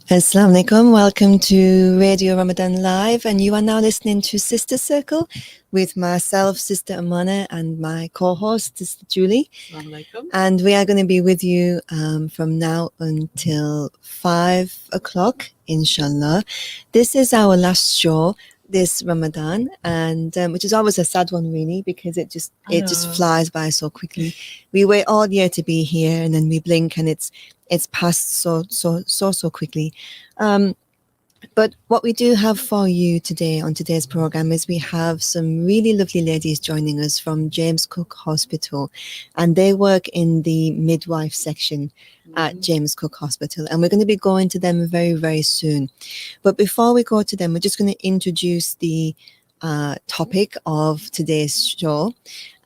Assalamu alaikum. Welcome to Radio Ramadan Live, and you are now listening to Sister Circle with myself, Sister Amanah, and my co-host, Sister Julie. Assalamu alaikum. And we are going to be with you from now until 5 o'clock, inshallah. This is our last show this Ramadan, and which is always a sad one, really, because it just flies by so quickly. We wait all year to be here, and then we blink, and it's passed so quickly. But what we do have for you today on today's program is we have some really lovely ladies joining us from James Cook Hospital, and they work in the midwife section at James Cook Hospital, and we're going to be going to them very, very soon. But before we go to them, we're just going to introduce the topic of today's show,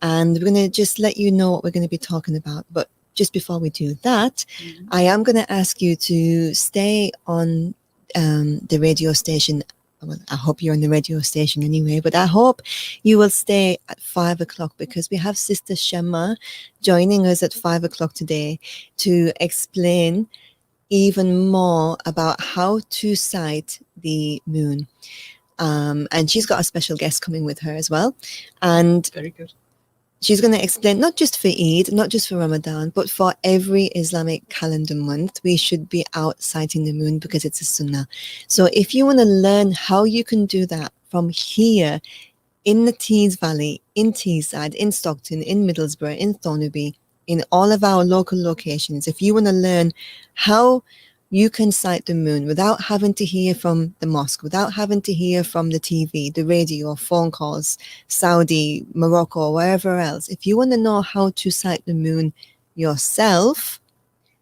and we're going to just let you know what we're going to be talking about. But just before we do that, I am going to ask you to stay on the radio station. Well, I hope you're on the radio station anyway, but I hope you will stay at 5 o'clock, because we have Sister Shema joining us at 5 o'clock today to explain even more about how to sight the moon. And she's got a special guest coming with her as well. And very good. She's going to explain, not just for Eid, not just for Ramadan, but for every Islamic calendar month, we should be out sighting the moon, because it's a sunnah. So if you want to learn how you can do that from here in the Tees Valley, in Teesside, in Stockton, in Middlesbrough, in Thornaby, in all of our local locations, if you want to learn how you can sight the moon without having to hear from the mosque, without having to hear from the TV, the radio, phone calls, Saudi, Morocco, wherever else. If you want to know how to sight the moon yourself,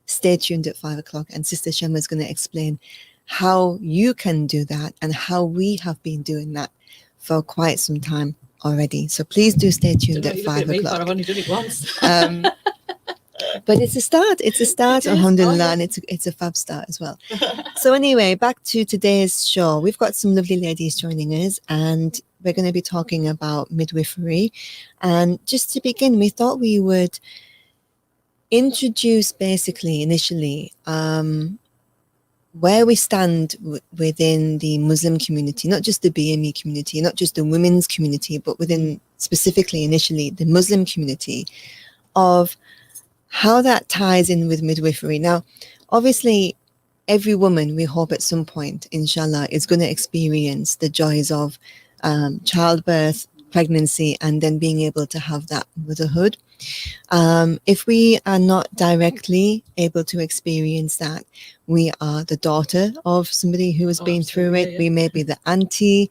stay tuned at 5 o'clock, and Sister Shema is going to explain how you can do that and how we have been doing that for quite some time already. So please do stay tuned at 5 o'clock. I've only done it once. But it's a start. It's a start, alhamdulillah, and it's a fab start as well. So anyway, back to today's show. We've got some lovely ladies joining us, and we're going to be talking about midwifery. And just to begin, we thought we would introduce basically initially where we stand within the Muslim community, not just the BME community, not just the women's community, but within specifically initially the Muslim community, of how that ties in with midwifery. Now, obviously, every woman, we hope at some point, inshallah, is going to experience the joys of childbirth, pregnancy, and then being able to have that motherhood. If we are not directly able to experience that, we are the daughter of somebody who has been through it. Yeah. We may be the auntie,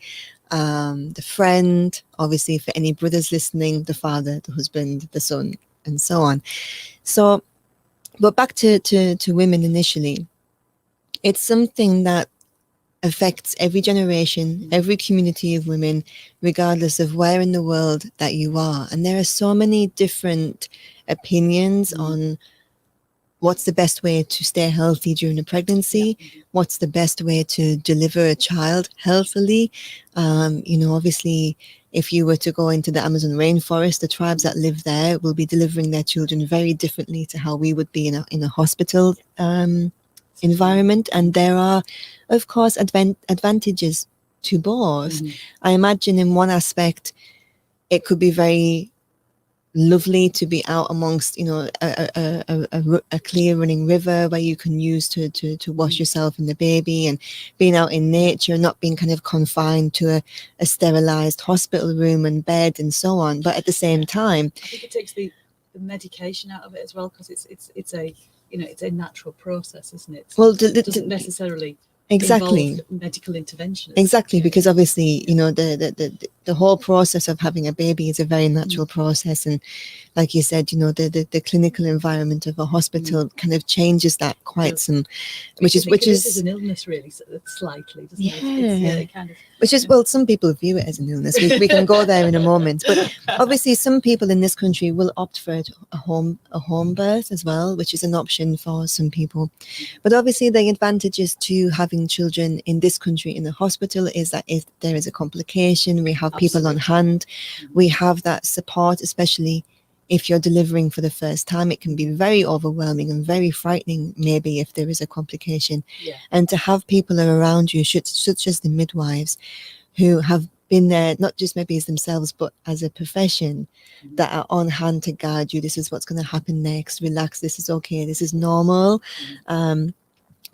the friend, obviously for any brothers listening, the father, the husband, the son, and so on. So, but back to women initially, it's something that affects every generation, every community of women, regardless of where in the world that you are. And there are so many different opinions on what's the best way to stay healthy during a pregnancy, what's the best way to deliver a child healthily. Obviously, if you were to go into the Amazon rainforest, the tribes that live there will be delivering their children very differently to how we would be in a hospital environment. And there are, of course, advantages to both. I imagine in one aspect, it could be very lovely to be out amongst, a clear running river where you can use to wash yourself and the baby, and being out in nature, not being kind of confined to a sterilized hospital room and bed and so on. But at the same time, I think it takes the medication out of it as well, because it's a natural process, isn't it? Well, it doesn't necessarily exactly medical intervention. Exactly, because obviously, the whole process of having a baby is a very natural process, and like you said, the clinical environment of a hospital kind of changes that quite some, which is an illness really, slightly, doesn't it? It kind of, which is, well, some people view it as an illness. We can go there in a moment, but obviously some people in this country will opt for a home birth as well, which is an option for some people. But obviously the advantages to having children in this country in the hospital is that if there is a complication, we have people on hand, we have that support, especially if you're delivering for the first time, it can be very overwhelming and very frightening, maybe if there is a complication. Yeah. And to have people around you, such as the midwives, who have been there, not just maybe as themselves, but as a profession, that are on hand to guide you. This is what's going to happen next. Relax. This is okay. This is normal.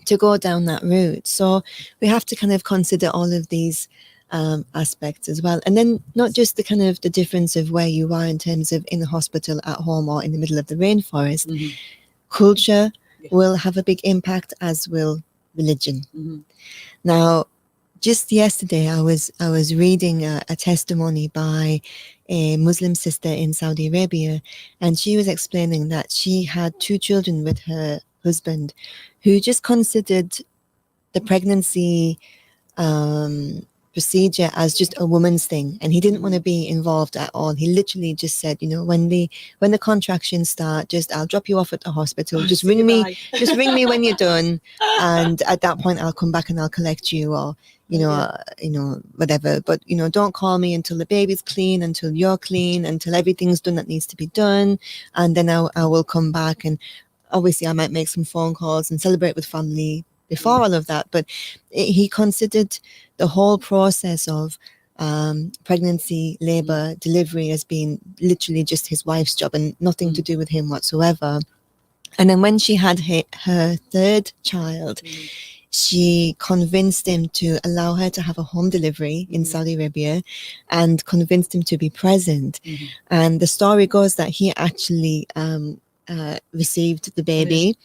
To go down that route. So we have to kind of consider all of these aspects as well. And then not just the kind of the difference of where you are in terms of in the hospital, at home, or in the middle of the rainforest. Culture will have a big impact, as will religion. Now, just yesterday, I was reading a testimony by a Muslim sister in Saudi Arabia, and she was explaining that she had 2 children with her husband, who just considered the pregnancy procedure as just a woman's thing, and he didn't want to be involved at all. He literally just said, you know, when the contractions start, I'll drop you off at the hospital, just ring me when you're done, and at that point I'll come back and I'll collect you, or you know, whatever, but you know, don't call me until the baby's clean, until you're clean, until everything's done that needs to be done, and then I will come back, and obviously I might make some phone calls and celebrate with family before all of that. But he considered the whole process of pregnancy, labor, delivery as being literally just his wife's job and nothing to do with him whatsoever. And then when she had her 3rd child, she convinced him to allow her to have a home delivery in Saudi Arabia, and convinced him to be present. And the story goes that he actually received the baby.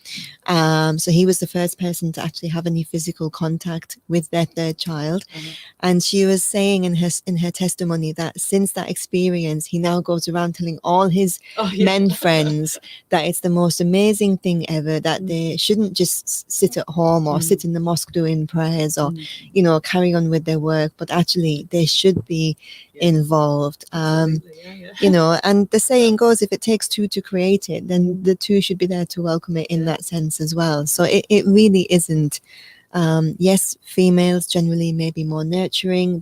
So he was the first person to actually have any physical contact with their 3rd child. And she was saying in her testimony that since that experience, he now goes around telling all his men friends that it's the most amazing thing ever, that they shouldn't just sit at home or sit in the mosque doing prayers, or you know, carry on with their work, but actually they should be involved. You know, and the saying goes, if it takes 2 to create it, then the 2 should be there to welcome it in that sense as well. So it really isn't. Yes, females generally may be more nurturing.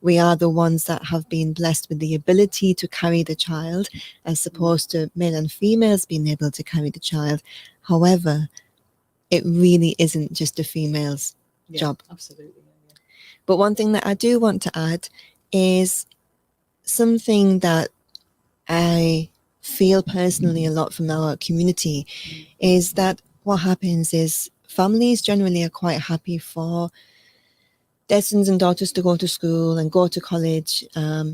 We are the ones that have been blessed with the ability to carry the child, as opposed to male and females being able to carry the child. However, it really isn't just a female's job. Absolutely. But one thing that I do want to add is something that I feel personally a lot from our community, is that what happens is families generally are quite happy for their sons and daughters to go to school and go to college,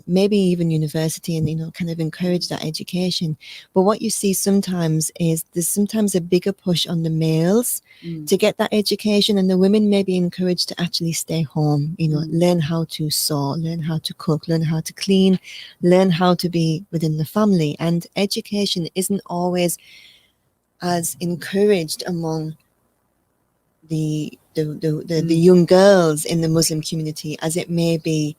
maybe even university, and, you know, kind of encourage that education. But what you see sometimes is there's sometimes a bigger push on the males to get that education, and the women may be encouraged to actually stay home, you know, learn how to sew, learn how to cook, learn how to clean, learn how to be within the family. And education isn't always as encouraged among the young girls in the Muslim community as it may be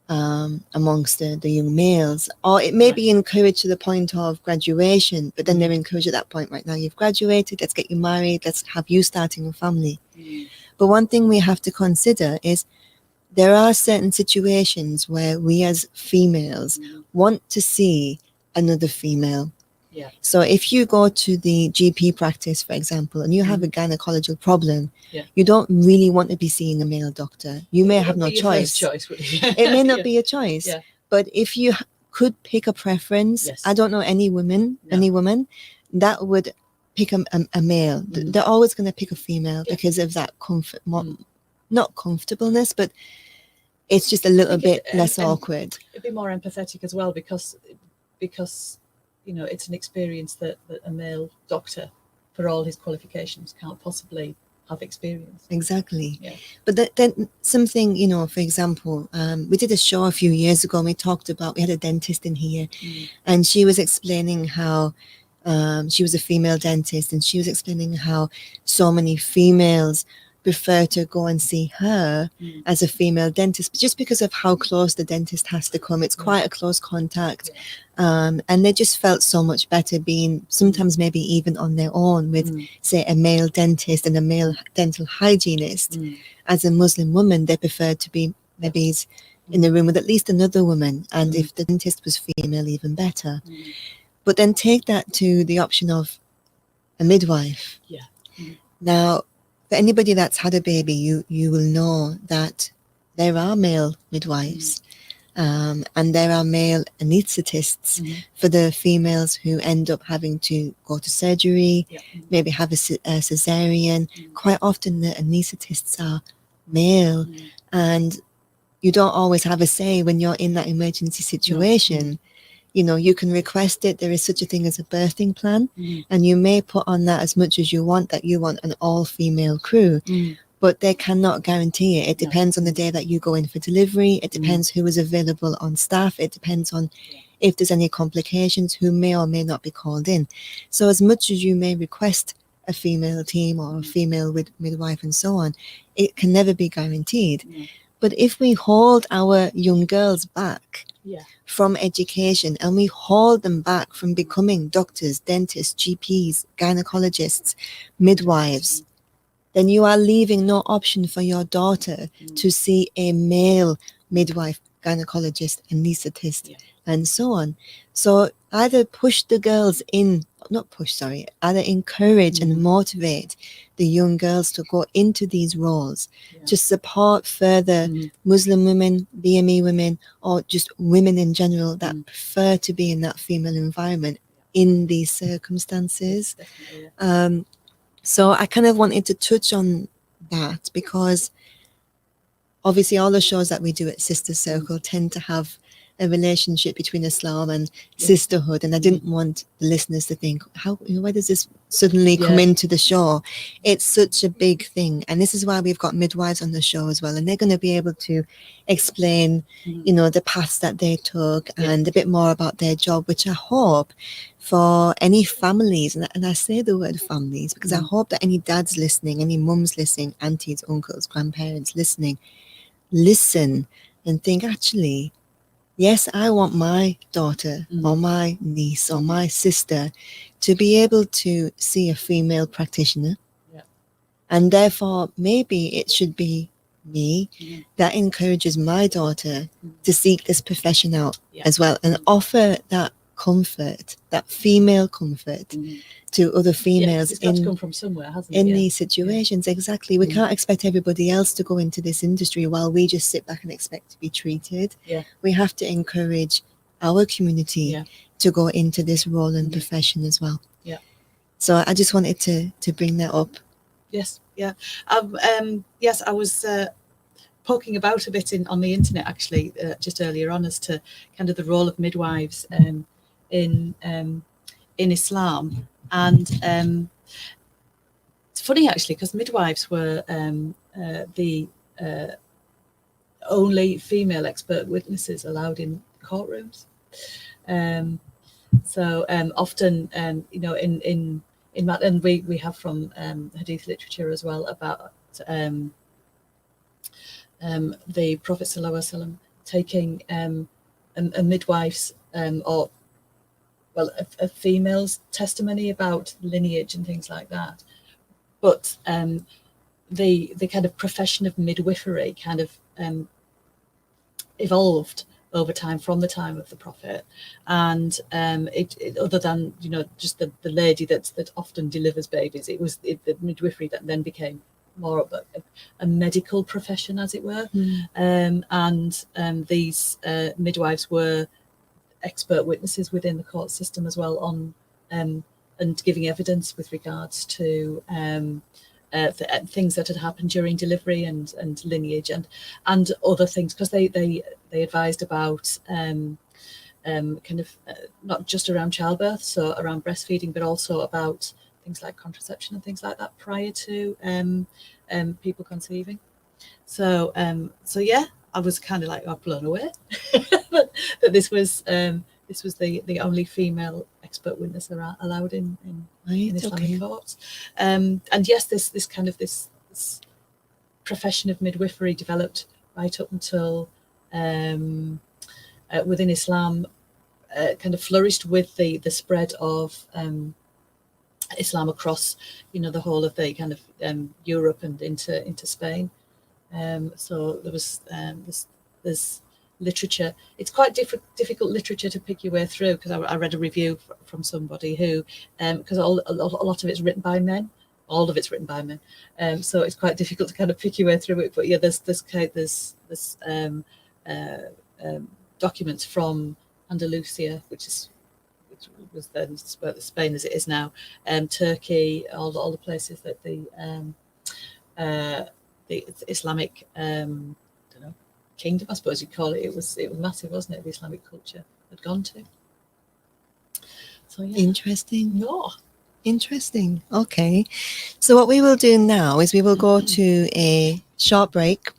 amongst the young males, or it may be encouraged to the point of graduation, but then they're encouraged at that point, right now you've graduated, let's get you married, let's have you starting a family. But one thing we have to consider is there are certain situations where we as females want to see another female. So if you go to the GP practice, for example, and you have a gynecological problem, you don't really want to be seeing a male doctor. You may have no choice. It may not be a choice. But if you could pick a preference, I don't know any woman that would pick a male. They're always going to pick a female because of that comfort, not comfortableness, but it's just a little bit less awkward. It'd be more empathetic as well, because you know, it's an experience that a male doctor, for all his qualifications, can't possibly have experience. Exactly. But then something, you know, for example, we did a show a few years ago, and we had a dentist in here, and she was explaining how she was a female dentist, and she was explaining how so many females prefer to go and see her as a female dentist, just because of how close the dentist has to come. It's quite a close contact. And they just felt so much better being sometimes maybe even on their own with, say, a male dentist and a male dental hygienist. As a Muslim woman, they preferred to be maybe in the room with at least another woman. And if the dentist was female, even better. But then take that to the option of a midwife. Yeah. Now, for anybody that's had a baby, you will know that there are male midwives. And there are male anaesthetists for the females who end up having to go to surgery, maybe have a cesarean. Quite often the anaesthetists are male, and you don't always have a say when you're in that emergency situation. You know, you can request it. There is such a thing as a birthing plan, and you may put on that as much as you want, that you want an all-female crew. But they cannot guarantee it. It depends on the day that you go in for delivery. It depends who is available on staff. It depends on if there's any complications, who may or may not be called in. So as much as you may request a female team or a female midwife and so on, it can never be guaranteed. But if we hold our young girls back from education, and we hold them back from becoming doctors, dentists, GPs, gynecologists, midwives, then you are leaving no option for your daughter to see a male midwife, gynecologist, anaesthetist, and so on. So either push the girls in, not push, sorry, either encourage and motivate the young girls to go into these roles, to support further Muslim women, BME women, or just women in general that prefer to be in that female environment in these circumstances. So I kind of wanted to touch on that, because obviously all the shows that we do at Sister Circle tend to have a relationship between Islam and sisterhood, and I didn't want the listeners to think, why does this suddenly come into the show? It's such a big thing, and this is why we've got midwives on the show as well, and they're going to be able to explain you know, the paths that they took and a bit more about their job, which I hope for any families, and I say the word families because I hope that any dads listening, any mums listening, aunties, uncles, grandparents listening, listen and think, actually, yes, I want my daughter or my niece or my sister to be able to see a female practitioner. And therefore, maybe it should be me that encourages my daughter to seek this profession out as well, and offer that comfort, that female comfort to other females it's got to come from somewhere, hasn't it? in these situations. Exactly. We can't expect everybody else to go into this industry while we just sit back and expect to be treated. We have to encourage our community to go into this role and profession as well. So I just wanted to bring that up. Yes, I was poking about a bit on the internet actually just earlier on as to kind of the role of midwives in Islam, and it's funny actually because midwives were the only female expert witnesses allowed in courtrooms. So often, you know, in and we have from Hadith literature as well about the Prophet ﷺ taking a midwife's or well a female's testimony about lineage and things like that. But the kind of profession of midwifery kind of evolved over time from the time of the Prophet, and it other than, you know, just the lady that often delivers babies, it was the midwifery that then became more of a medical profession, as it were. And these midwives were expert witnesses within the court system as well on and giving evidence with regards to things that had happened during delivery and lineage and other things, because they advised about kind of not just around childbirth, so around breastfeeding, but also about things like contraception and things like that prior to people conceiving. So yeah, I was kind of like blown away that this was the only female expert witness allowed in Islamic courts. And yes, this kind of this profession of midwifery developed right up until within Islam, kind of flourished with the spread of Islam across, you know, the whole of the kind of Europe and into Spain. So there was there's literature. It's quite difficult literature to pick your way through, because I read a review from somebody who, because a lot of it's written by men. All of it's written by men, so it's quite difficult to kind of pick your way through it. But yeah, there's documents from Andalusia, which was then Spain as it is now, Turkey, all the places that the Islamic kingdom, I suppose you'd call it. It was massive, wasn't it? The Islamic culture had gone to. So yeah. Interesting. No. Interesting. Okay. So what we will do now is we will go to a short break,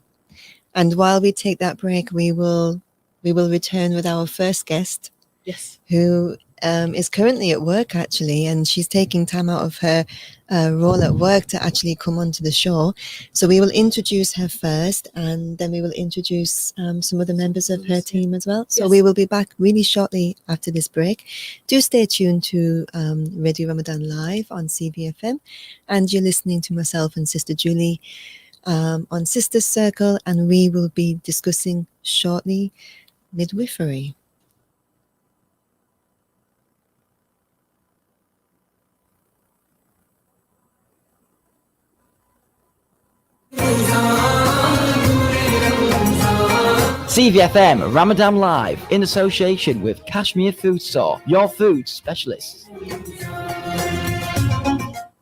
and while we take that break, we will return with our first guest. Yes. Who is currently at work, actually, and she's taking time out of her role at work to actually come onto the show. So we will introduce her first, and then we will introduce some other members of her team as well. So we will be back really shortly after this break. Do stay tuned to Radio Ramadan Live on CVFM, and you're listening to myself and Sister Julie on Sister Circle, and we will be discussing shortly midwifery. CVFM Ramadan Live in association with Kashmir Food Store, your food specialists.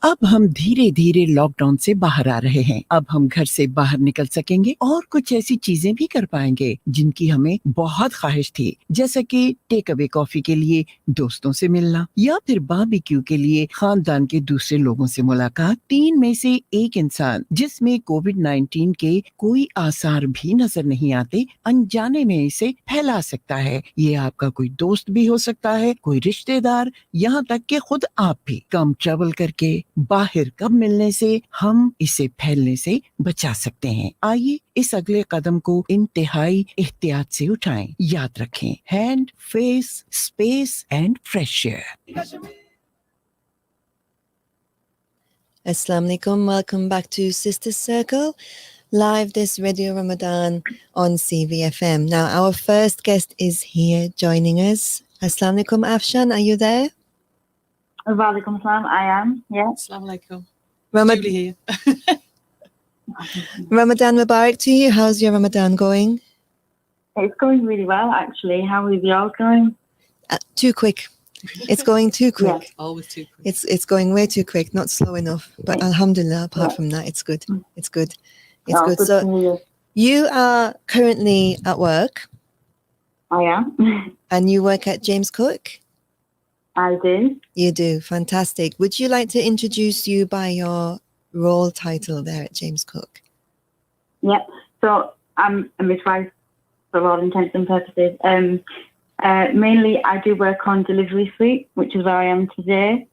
अब हम धीरे धीरे lockdown से बाहर आ रहे हैं। अब हम घर से बाहर निकल सकेंगे और कुछ ऐसी चीजें भी कर पाएंगे जिनकी हमें बहुत ख्वाहिश थी, जैसे कि टेक अवे कॉफी के लिए दोस्तों से मिलना, या फिर बारबेक्यू के लिए खानदान के दूसरे लोगों से मुलाकात। 3 में से एक इंसान जिसमें कोविड-19 के कोई आसार भी नजर नहीं आते, अनजाने में इसे फैला सकता है। ये आपका कोई दोस्त भी हो सकता है, कोई रिश्तेदार, यहाँ तक कि खुद आप भी। कम ट्रैवल करके बाहर कब मिलने से हम इसे फैलने से बचा सकते हैं। आइए इस अगले कदम को इंतहाई एहतियात से उठाएं। याद रखें, hand, face, space and fresh air. Assalamu alaikum. Welcome back to Sister Circle, live this Radio Ramadan on CVFM. Now, our first guest is here joining us. Assalamu alaikum, Afshan. Are you there? Walaikum salam, I am, yeah. Assalamu alaikum. Julie here. Ramadan Mubarak to you. How's your Ramadan going? It's going really well, actually. How is yours going? Too quick. It's going too quick. Yeah. Always too quick. It's going way too quick, not slow enough. But alhamdulillah, apart from that, it's good. It's good. It's good. So you are currently at work. I am. And you work at James Cook? I do. You do. Fantastic. Would you like to introduce you by your role title there at James Cook? Yeah. So I'm a midwife for all intents and purposes. Mainly I do work on delivery suite, which is where I am today.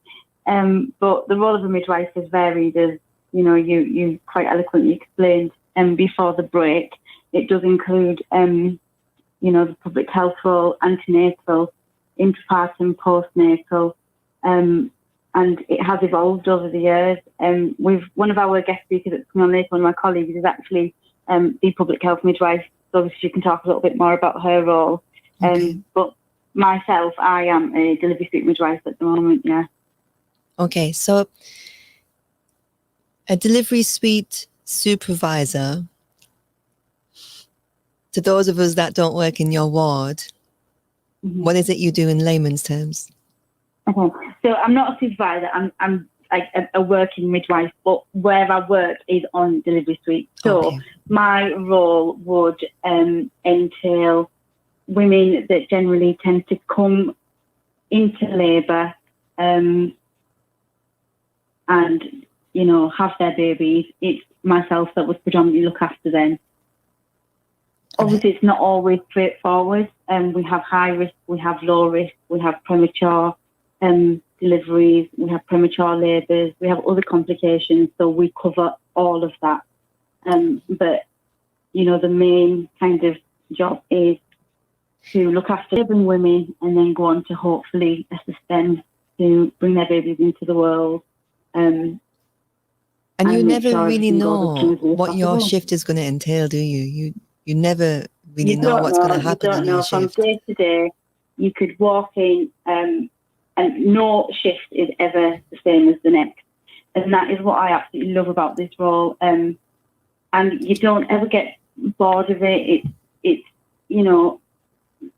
But the role of a midwife is varied, as you know, you quite eloquently explained before the break. It does include, the public health role, antenatal, intrapartum, postnatal, and it has evolved over the years. With one of our guest speakers that's coming on later, one of my colleagues is actually the public health midwife, so she can talk a little bit more about her role. But myself, I am a delivery suite midwife at the moment, yeah. Okay, so a delivery suite supervisor, to those of us that don't work in your ward, what is it you do in layman's terms? Okay, so I'm not a supervisor, I'm like a working midwife, but where I work is on delivery suite. So my role would entail women that generally tend to come into labour and, have their babies. It's myself that would predominantly look after them. Obviously, it's not always straightforward. We have high risk, we have low risk, we have premature deliveries, we have premature labours, we have other complications, so we cover all of that. But, the main kind of job is to look after living women and then go on to hopefully assist them to bring their babies into the world. And you never really know what your shift is going to entail, do you? You never really You know don't what's going to know. You happen don't on your know. From shift. day to day, you could walk in, and no shift is ever the same as the next. And that is what I absolutely love about this role. And you don't ever get bored of it. It's you know,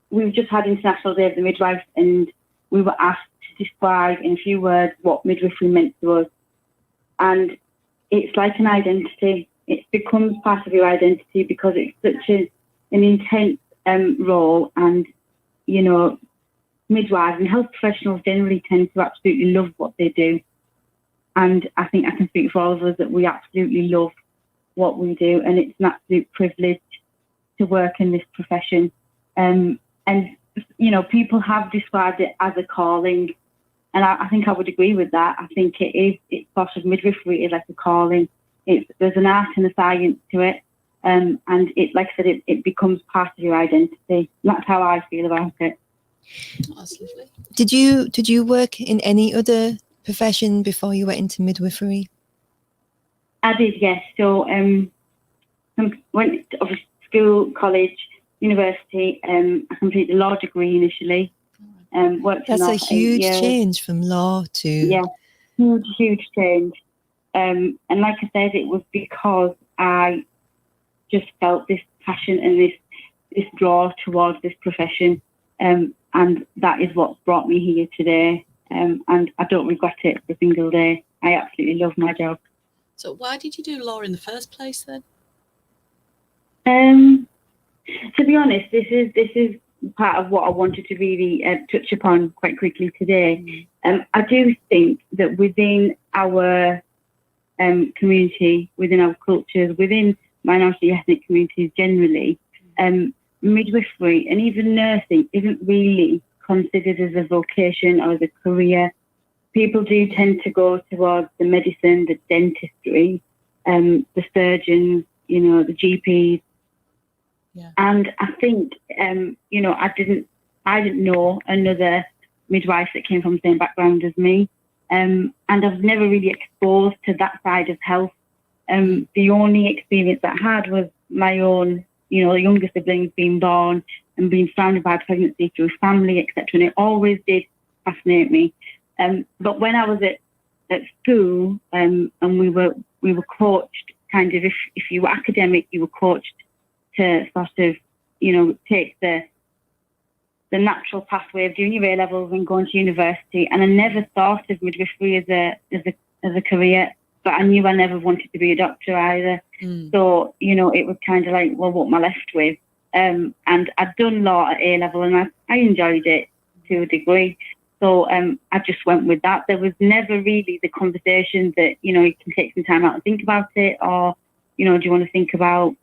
we've just had International Day of the Midwife, and we were asked to describe in a few words what midwifery meant to us. And it's like an identity. It becomes part of your identity because it's such an intense role. And, you know, midwives and health professionals generally tend to absolutely love what they do. And I think I can speak for all of us that we absolutely love what we do. And it's an absolute privilege to work in this profession. And, you know, people have described it as a calling. And I think I would agree with that. I think it's sort of midwifery is like a calling. There's an art and a science to it. And it, like I said, it becomes part of your identity. That's how I feel about it. That's lovely. Did you work in any other profession before you went into midwifery? I did, yes. So went to school, college, university. I completed a law degree initially. Worked That's in law a for 8 huge years. change from law to... Yeah, huge change. And like I said, it was because I just felt this passion and this draw towards this profession. And that is what brought me here today. And I don't regret it for a single day. I absolutely love my job. So why did you do law in the first place then? To be honest, this is part of what I wanted to really touch upon quite quickly today. I do think that within our community, within our cultures, within minority ethnic communities generally, midwifery and even nursing isn't really considered as a vocation or as a career. People do tend to go towards the medicine, the dentistry, the surgeons, you know, the GPs. Yeah. And I think, you know, I didn't know another midwife that came from the same background as me. And I was never really exposed to that side of health. The only experience I had was my own, you know, younger siblings being born and being surrounded by pregnancy through family, etc. And it always did fascinate me. But when I was at school, and we were coached kind of, if you were academic, you were coached to sort of, you know, take the natural pathway of doing your A levels and going to university. And I never thought of midwifery as a career, but I knew I never wanted to be a doctor either. So, you know, it was kind of like, well, what am I left with? And I'd done law at A level, and I enjoyed it to a degree. So I just went with that. There was never really the conversation that, you know, you can take some time out and think about it, or, you know, do you want to think about,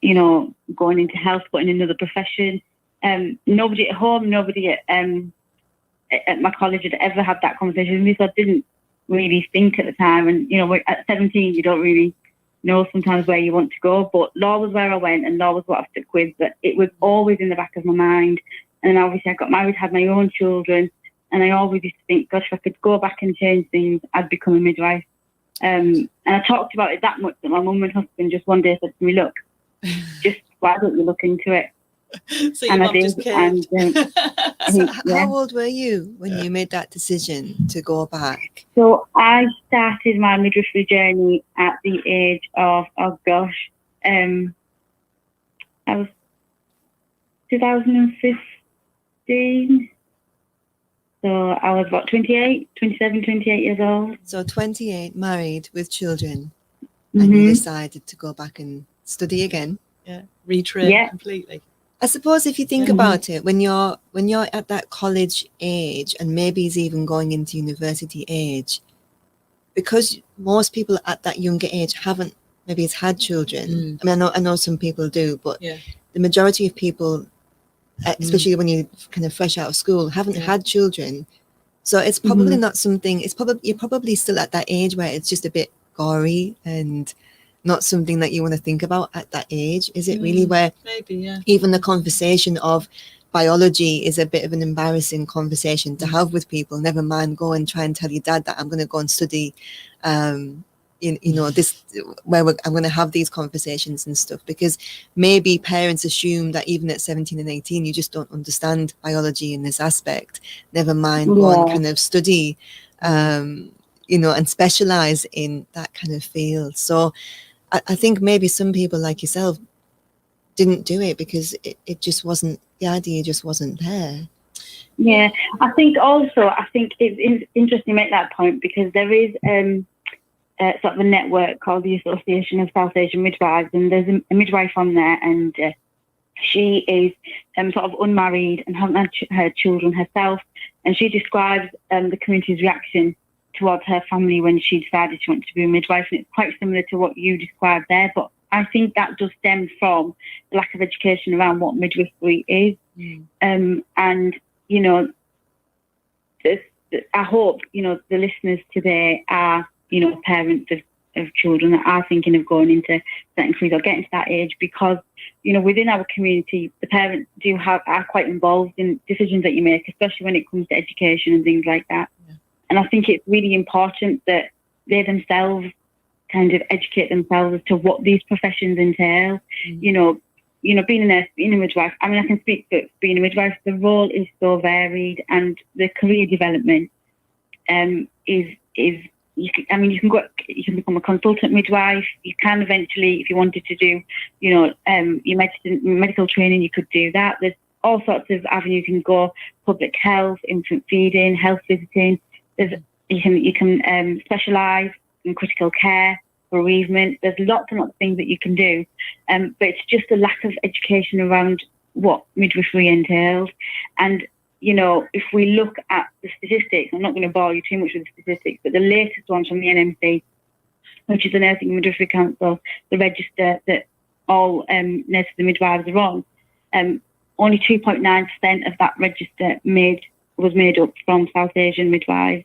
you know, going into health, but in another profession. Nobody at home, nobody at my college had ever had that conversation with me, so I didn't really think at the time. And, you know, at 17, you don't really know sometimes where you want to go, but law was where I went, and law was what I stuck with. But it was always in the back of my mind. And then obviously I got married, had my own children, and I always used to think, gosh, if I could go back and change things, I'd become a midwife. And I talked about it that much that my mum and husband just one day said to me, look, just why don't you look into it? So your And I mum did. just caved. So Yeah. how old were you when you made that decision to go back? So I started my midwifery journey at the age of, I was 2015. So I was about 28 years old. So 28, married with children, Mm-hmm. and you decided to go back and study again. Yeah, retrain Yeah. completely. I suppose if you think Mhm. about it, when you're at that college age, and maybe it's even going into university age, because most people at that younger age haven't maybe it's had children. I mean, I know some people do, but Yeah. the majority of people, especially when you're kind of fresh out of school, haven't had children. So it's probably not something. You're probably still at that age where it's just a bit gory and not something that you want to think about at that age. Is it really where Maybe, yeah. even the conversation of biology is a bit of an embarrassing conversation to have with people? Never mind go and try and tell your dad that I'm going to go and study this where I'm going to have these conversations and stuff, because maybe parents assume that even at 17 and 18 you just don't understand biology in this aspect, never mind go and kind of study and specialize in that kind of field. So I think maybe some people like yourself didn't do it because it just wasn't, the idea just wasn't there. Yeah, I think it's interesting to make that point, because there is sort of a network called the Association of South Asian Midwives, and there's a midwife on there, and she is sort of unmarried and hasn't had her children herself, and she describes the community's reaction towards her family when she decided she wanted to be a midwife, and it's quite similar to what you described there, but I think that does stem from the lack of education around what midwifery is. And I hope the listeners today are parents of children that are thinking of going into certain careers or getting to that age, because within our community the parents are quite involved in decisions that you make, especially when it comes to education and things like that. And I think it's really important that they themselves kind of educate themselves as to what these professions entail. Being a nurse, being a midwife, I mean, I can speak for being a midwife, the role is so varied, and the career development is you can become a consultant midwife. You can eventually, if you wanted to do, your medical training, you could do that. There's all sorts of avenues you can go: public health, infant feeding, health visiting. You can specialise in critical care, bereavement. There's lots and lots of things that you can do, but it's just a lack of education around what midwifery entails. And if we look at the statistics, I'm not going to bore you too much with the statistics, but the latest one from the NMC, which is the Nursing and Midwifery Council, the register that all nurses and midwives are on, only 2.9% of that register was made up from South Asian midwives,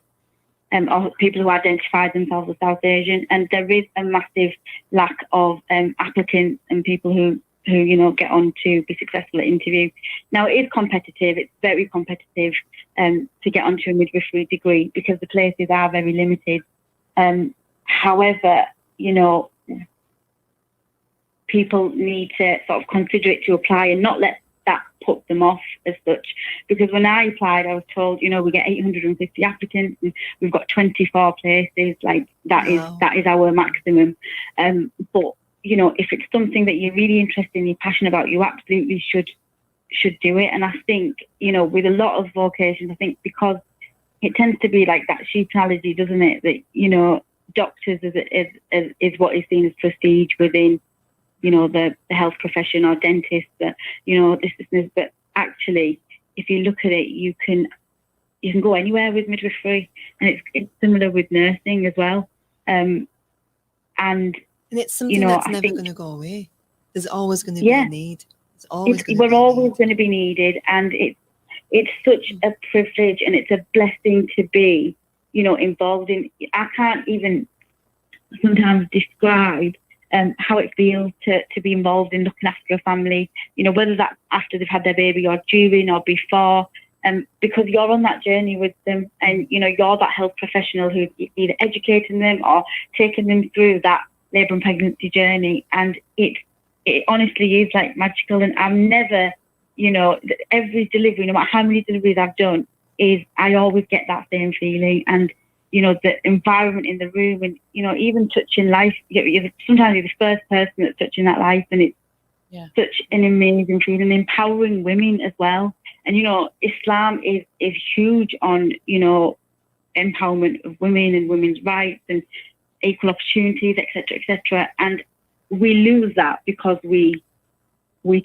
or people who identify themselves as South Asian. And there is a massive lack of applicants and people who get on to be successful at interview. Now, it is competitive. It's very competitive to get onto a midwifery degree, because the places are very limited. However, people need to sort of consider it to apply and not let that put them off as such. Because when I applied, I was told, we get 850 applicants and we've got 24 places. Like that is our maximum. But if it's something that you're really interested in, you're passionate about, you absolutely should do it. And I think, with a lot of vocations, I think because it tends to be like that sheep analogy, doesn't it? That, doctors is what is seen as prestige within, the health profession, or dentists, this business. But actually, if you look at it, you can go anywhere with midwifery, and it's similar with nursing as well. And it's something that's never going to go away. There's always going to be a need. We're always going to be needed, and it's such a privilege, and it's a blessing to be, involved in. I can't even sometimes describe how it feels to be involved in looking after a family. Whether that's after they've had their baby or during or before. Because you're on that journey with them, and you're that health professional who's either educating them or taking them through that labour and pregnancy journey, and it honestly is like magical. And I've never, every delivery, no matter how many deliveries I've done, I always get that same feeling. And the environment in the room, and even touching life, sometimes you're the first person that's touching that life, and it's such an amazing feeling, empowering women as well. And Islam is huge on empowerment of women and women's rights and equal opportunities, etc., etc. And we lose that because we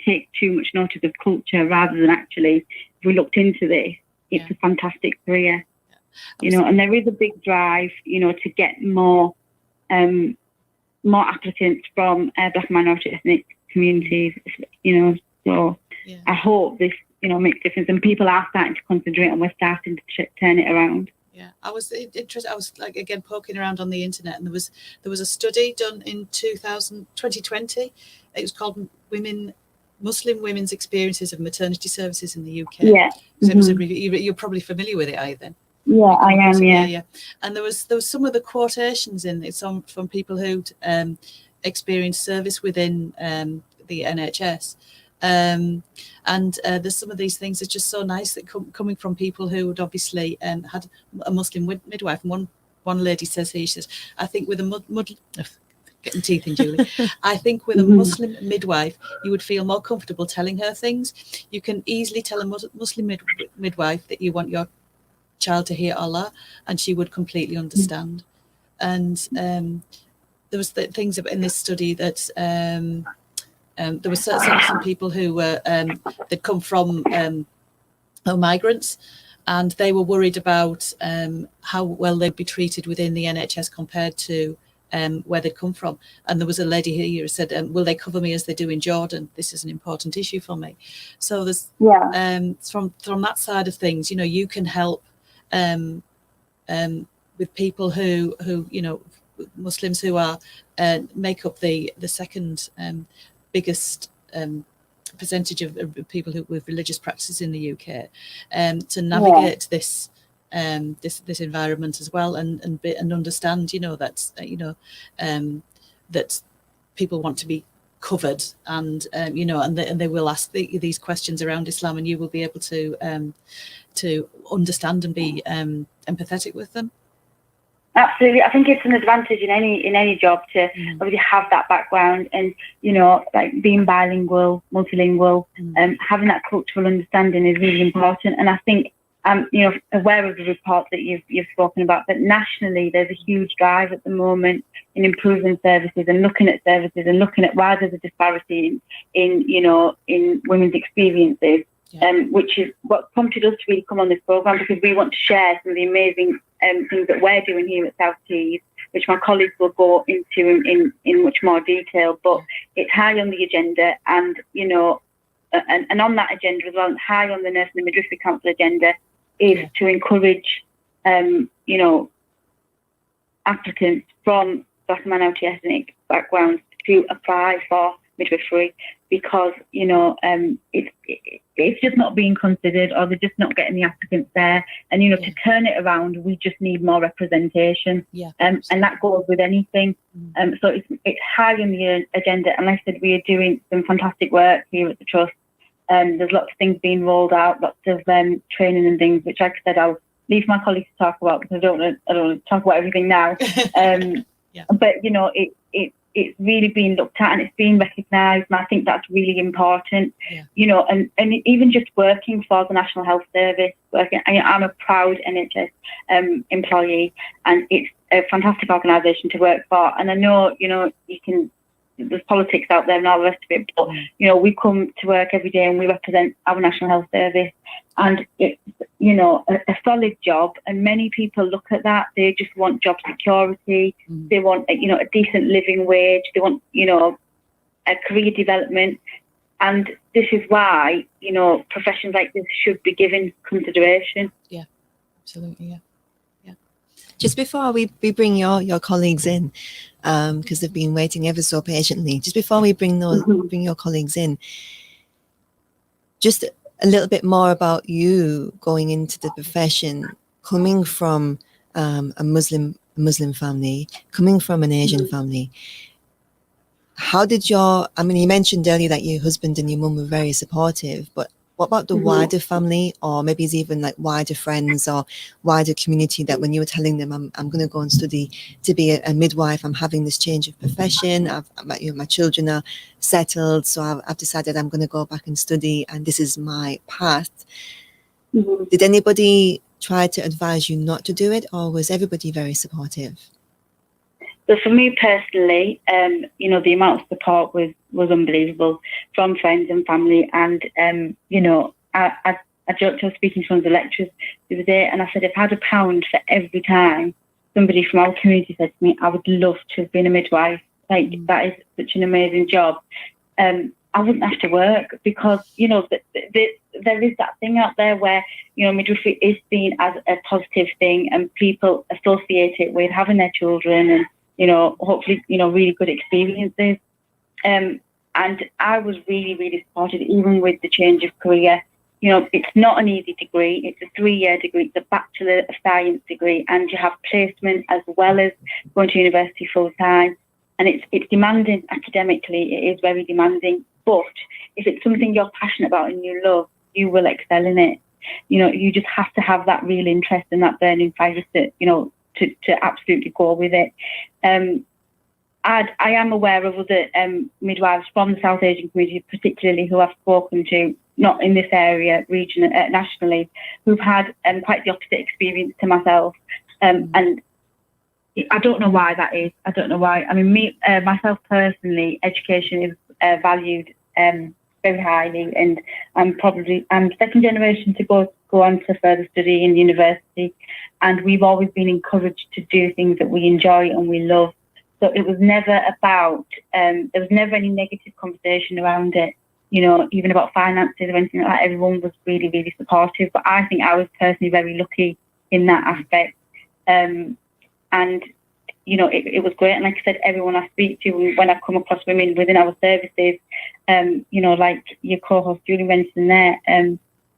take too much notice of culture, rather than actually, if we looked into this, it's a fantastic career. And there is a big drive, to get more applicants from Black minority ethnic communities, So I hope this, makes a difference, and people are starting to consider it, and we're starting to turn it around. Yeah, I was interested. I was again poking around on the internet, and there was a study done in 2020. It was called Muslim Women's Experiences of Maternity Services in the UK. Yeah. So it was you're probably familiar with it, are you then? Yeah, I am. Yeah. And there was some of the quotations in it, some from people who'd experienced service within the NHS. And there's some of these things that's just so nice that coming from people who had obviously had a Muslim midwife. And one lady says here, she says, I think with a getting teeth in, Julie. I think with a Muslim midwife, you would feel more comfortable telling her things. You can easily tell a Muslim midwife that you want your child to hear Allah, and she would completely understand. And there was things in this study that there were some people who were they'd come from migrants, and they were worried about how well they'd be treated within the NHS compared to where they'd come from. And there was a lady here who said, will they cover me as they do in Jordan? This is an important issue for me. So there's from that side of things, you can help with people who Muslims who are make up the second biggest percentage of people with religious practices in the UK, to navigate this environment as well, and understand that people want to be covered, and and they will ask these questions around Islam, and you will be able to understand and be empathetic with them. Absolutely. I think it's an advantage in any job to already have that background, and like being bilingual, multilingual, having that cultural understanding is really important. And I think aware of the report that you've spoken about, but nationally there's a huge drive at the moment in improving services and looking at services and looking at why there's a disparity in women's experiences. Which is what prompted us to really come on this programme, because we want to share some of the amazing things that we're doing here at South Tees, which my colleagues will go into in much more detail. But it's high on the agenda, and and on that agenda as well, high on the Nursing and Midwifery Council agenda, is to encourage applicants from Black and minority ethnic backgrounds to apply for midwifery, because it's just not being considered, or they're just not getting the applicants there. And to turn it around, we just need more representation. And that goes with anything. So it's high on the agenda. And like I said, we are doing some fantastic work here at the Trust. There's lots of things being rolled out, lots of training and things, which, like I said, I'll leave my colleagues to talk about, because I don't want to talk about everything now. But it's really being looked at, and it's being recognised, and I think that's really important. And even just working for the National Health Service, I'm a proud NHS employee, and it's a fantastic organisation to work for. And I know there's politics out there and all the rest of it, but we come to work every day and we represent our National Health Service, and it's a solid job. And many people look at that, they just want job security, they want a decent living wage, they want a career development, and this is why professions like this should be given consideration. Absolutely. Just before we bring your colleagues in, because they've been waiting ever so patiently, just before we bring your colleagues in, just a little bit more about you going into the profession, coming from a Muslim family, coming from an Asian family. How did you mentioned earlier that your husband and your mum were very supportive, but what about the wider family, or maybe it's even like wider friends or wider community, that when you were telling them, I'm going to go and study to be a midwife, I'm having this change of profession, my children are settled, so I've decided I'm going to go back and study, and this is my path. Did anybody try to advise you not to do it, or was everybody very supportive? So for me personally, the amount of support was unbelievable from friends and family. And, I joked, I was speaking to one of the lecturers the other day, and I said, if I had £1 for every time somebody from our community said to me, I would love to have been a midwife, that is such an amazing job, I wouldn't have to work, because, there is that thing out there where, midwifery is seen as a positive thing, and people associate it with having their children and, hopefully, really good experiences. And I was really, really supported, even with the change of career. it's not an easy degree. It's a 3-year degree. It's a Bachelor of Science degree, and you have placement as well as going to university full time. And it's demanding academically. It is very demanding. But if it's something you're passionate about and you love, you will excel in it. You just have to have that real interest and that burning fire to absolutely go with it. I am aware of other midwives from the South Asian community, particularly who I've spoken to, not in this area, nationally, who've had quite the opposite experience to myself. And I don't know why that is. I don't know why. I mean, myself personally, education is valued very highly, and I'm second generation to go on to further study in university, and we've always been encouraged to do things that we enjoy and we love. So it was never about, there was never any negative conversation around it, even about finances or anything like that. Everyone was really, really supportive. But I think I was personally very lucky in that aspect. And, it was great. And like I said, everyone I speak to, when I come across women within our services, like your co-host Julie mentioned there,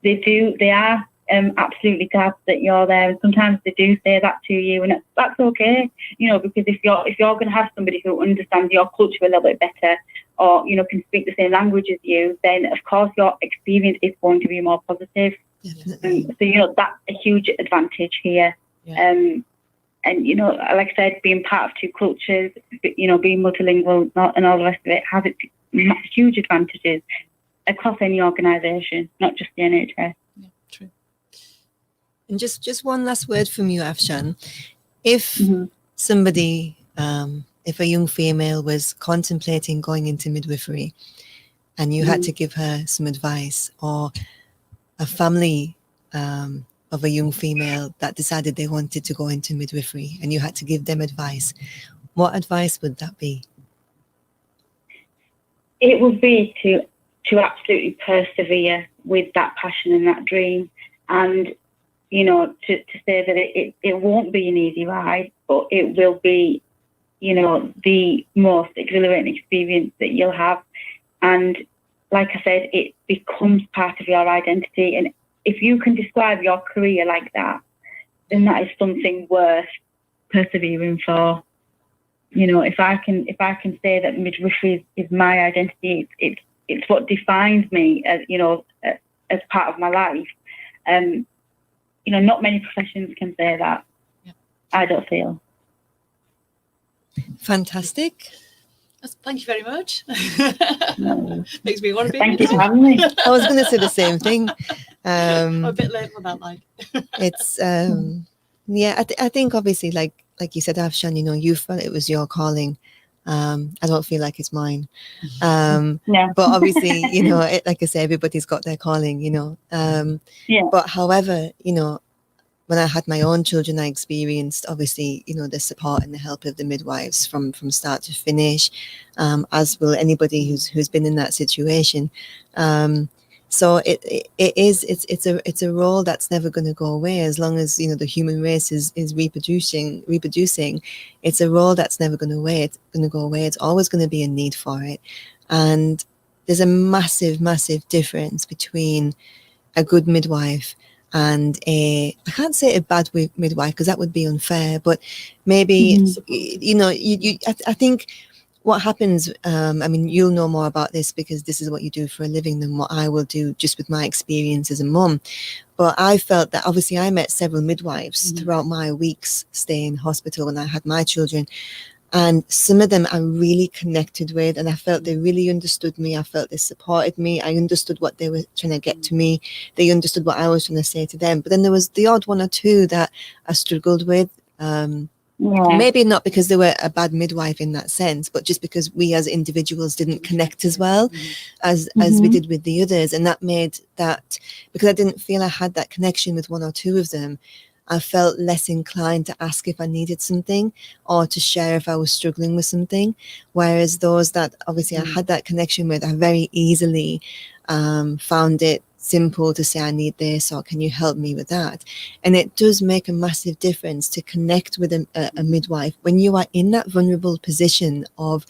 they are absolutely glad that you're there, and sometimes they do say that to you, and that's okay, because if you're going to have somebody who understands your culture a little bit better, or can speak the same language as you, then of course your experience is going to be more positive. So that's a huge advantage here. Yeah. And like I said, being part of two cultures, being multilingual and all the rest of it has its huge advantages across any organisation, not just the NHS. Yeah, true. And just one last word from you, Afshan. If somebody, if a young female was contemplating going into midwifery and you had to give her some advice, or a family of a young female that decided they wanted to go into midwifery and you had to give them advice, what advice would that be? It would be to absolutely persevere with that passion and that dream, and to say that it won't be an easy ride, but it will be the most exhilarating experience that you'll have. And like I said, it becomes part of your identity, and if you can describe your career like that, then that is something worth persevering for. If I can say that midwifery is my identity, it's what defines me as as part of my life. Not many professions can say that. Yeah. I don't feel. Fantastic. Thank you very much. Makes me want to be. Thank you for having me. I was going to say the same thing. I'm a bit late for that, like. It's I think obviously, like you said, Afshan, you felt it was your calling. I don't feel like it's mine. Yeah. But obviously, like I say, everybody's got their calling, Yeah. But however, when I had my own children, I experienced obviously, the support and the help of the midwives from start to finish, as will anybody who's been in that situation. So it's a role that's never going to go away as long as the human race is reproducing. It's a role that's never going to go away. It's always going to be a need for it, and there's a massive difference between a good midwife and I can't say a bad midwife because that would be unfair, but maybe I think what happens, you'll know more about this because this is what you do for a living than what I will do just with my experience as a mum. But I felt that obviously I met several midwives throughout my weeks stay in hospital when I had my children. And some of them I really connected with, and I felt they really understood me. I felt they supported me. I understood what they were trying to get to me. They understood what I was trying to say to them. But then there was the odd one or two that I struggled with. Maybe not because they were a bad midwife in that sense, but just because we as individuals didn't connect as well as we did with the others. And that made that, because I didn't feel I had that connection with one or two of them, I felt less inclined to ask if I needed something or to share if I was struggling with something. Whereas those that obviously I had that connection with, I very easily found it simple to say, I need this, or can you help me with that? And it does make a massive difference to connect with a midwife when you are in that vulnerable position of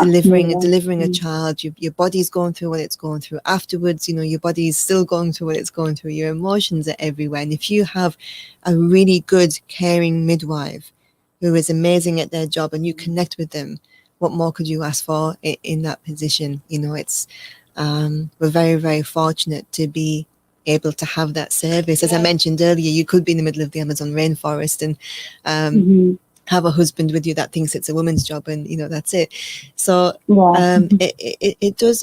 delivering a child. Your body's going through what it's going through. Afterwards, your body's still going through what it's going through. Your emotions are everywhere. And if you have a really good, caring midwife who is amazing at their job and you connect with them, what more could you ask for in that position? It's we're very, very fortunate to be able to have that service. As I mentioned earlier, you could be in the middle of the Amazon rainforest and have a husband with you that thinks it's a woman's job, and that's it. So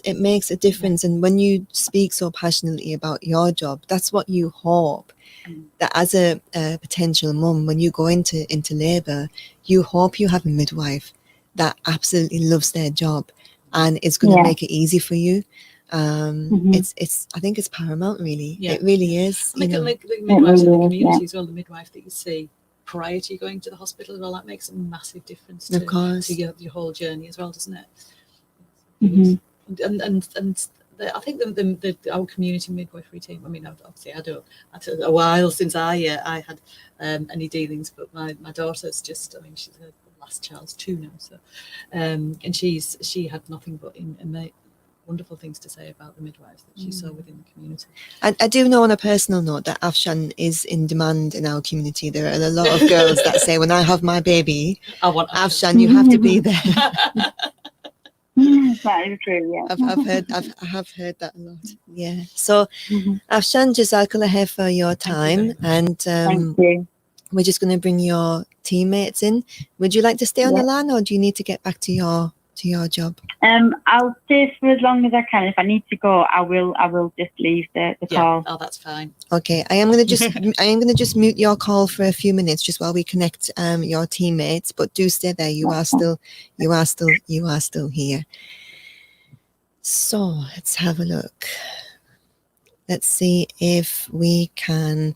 it makes a difference. And when you speak so passionately about your job, that's what you hope, that as a potential mum, when you go into labor, you hope you have a midwife that absolutely loves their job and is going to make it easy for you. It's I think it's paramount, really. It really is. Like the midwives in the community as well, the midwife that you see prior to you going to the hospital, well, that makes a massive difference to your whole journey as well, doesn't it? And I think our community midwifery team, I mean, obviously it's a while since I had any dealings, but my daughter's just, I mean, she's her last child's 2 now, so and she had nothing but wonderful things to say about the midwives that she saw within the community. I do know on a personal note that Afshan is in demand in our community. There are a lot of girls that say, when I have my baby, I want Afshan, you have to be there. That is true, yeah. I have heard that a lot. Yeah. So Afshan, Jazakallah khair for your time. And Thank you. We're just going to bring your teammates in. Would you like to stay on the line, or do you need to get back to your job? I'll stay for as long as I can. If I need to go, I will just leave the call. Oh, that's fine. Okay, I am going to just mute your call for a few minutes just while we connect your teammates. But do stay there. You are still here. So let's have a look. Let's see if we can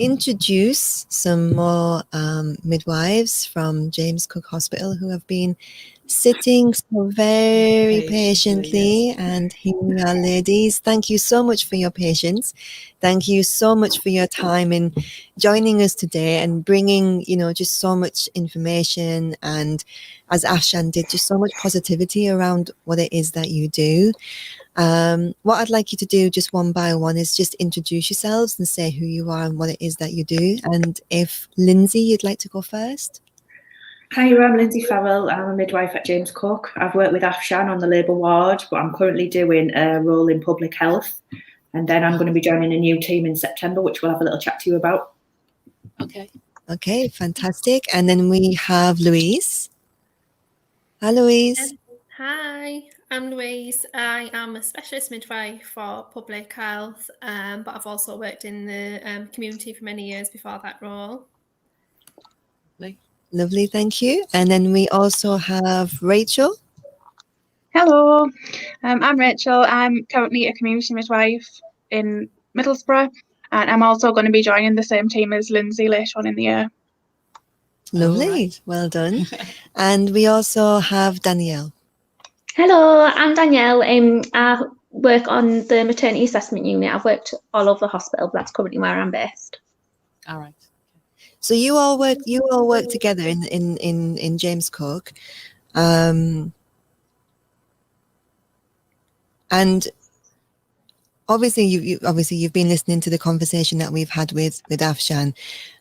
introduce some more midwives from James Cook Hospital who have been sitting so very patiently. And here we are, ladies. Thank you so much for your patience. Thank you so much for your time in joining us today and bringing, just so much information, and as Afshan did, just so much positivity around what it is that you do. What I'd like you to do just one by one is just introduce yourselves and say who you are and what it is that you do. And if Lindsay, you'd like to go first. Hi, I'm Lindsay Farrell. I'm a midwife at James Cook. I've worked with Afshan on the labour ward, but I'm currently doing a role in public health. And then I'm going to be joining a new team in September, which we'll have a little chat to you about. Okay, fantastic. And then we have Louise. Hi, Louise. Hi, I'm Louise. I am a specialist midwife for public health, but I've also worked in the community for many years before that role. Lovely, thank you. And then we also have Rachel. Hello, I'm Rachel. I'm currently a community midwife in Middlesbrough, and I'm also going to be joining the same team as Lindsay later on in the year. Lovely, well done. And we also have Danielle. Hello, I'm Danielle. I work on the maternity assessment unit. I've worked all over the hospital, but that's currently where I'm based. All right. So you all work together in James Cook, and obviously you've been listening to the conversation that we've had with Afshan,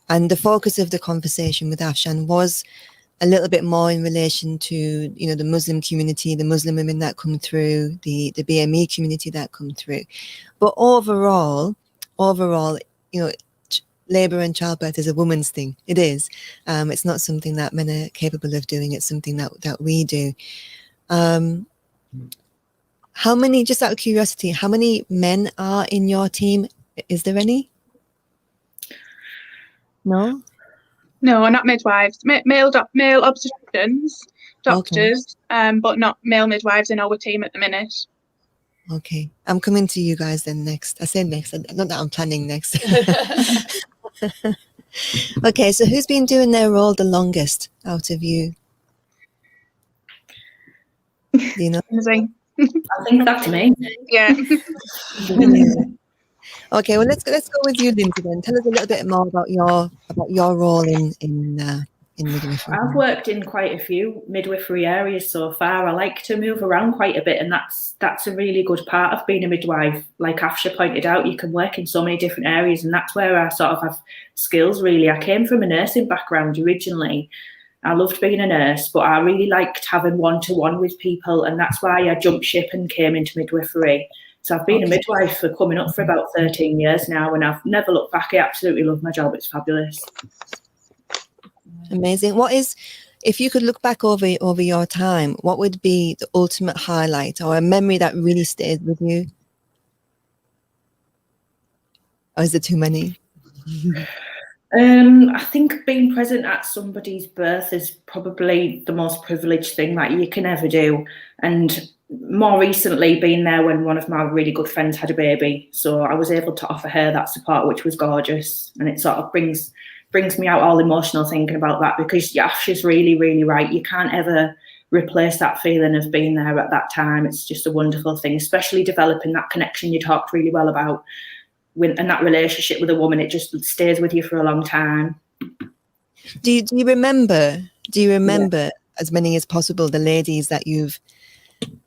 and the focus of the conversation with Afshan was a little bit more in relation to the Muslim community, the Muslim women that come through, the BME community that come through, but overall, labour and childbirth is a woman's thing. It is. It's not something that men are capable of doing. It's something that we do. How many, just out of curiosity, how many men are in your team? Is there any? No, not midwives. Male obstetricians, doctors, but not male midwives in our team at the minute. Okay, I'm coming to you guys then next. I say next, not that I'm planning next. Okay, so who's been doing their role the longest out of you? Do you know? I think that's me. Yeah. Okay, well let's go with you, Lindsay. Then tell us a little bit more about your role in midwifery. I've worked in quite a few midwifery areas so far. I like to move around quite a bit, and that's a really good part of being a midwife. Like Afsha pointed out, you can work in so many different areas, and that's where I sort of have skills, really. I came from a nursing background originally. I loved being a nurse, but I really liked having one-to-one with people, and that's why I jumped ship and came into midwifery. So I've been a midwife for coming up for about 13 years now, and I've never looked back. I absolutely love my job. It's fabulous. Amazing. What is, if you could look back over your time, what would be the ultimate highlight or a memory that really stayed with you? Or is there too many? I think being present at somebody's birth is probably the most privileged thing that you can ever do. And more recently, being there when one of my really good friends had a baby. So I was able to offer her that support, which was gorgeous. And it sort of brings me out all emotional thinking about that, because Afsha's really, really right. You can't ever replace that feeling of being there at that time. It's just a wonderful thing, especially developing that connection you talked really well about. And that relationship with a woman, it just stays with you for a long time. Do you remember as many as possible the ladies that you've,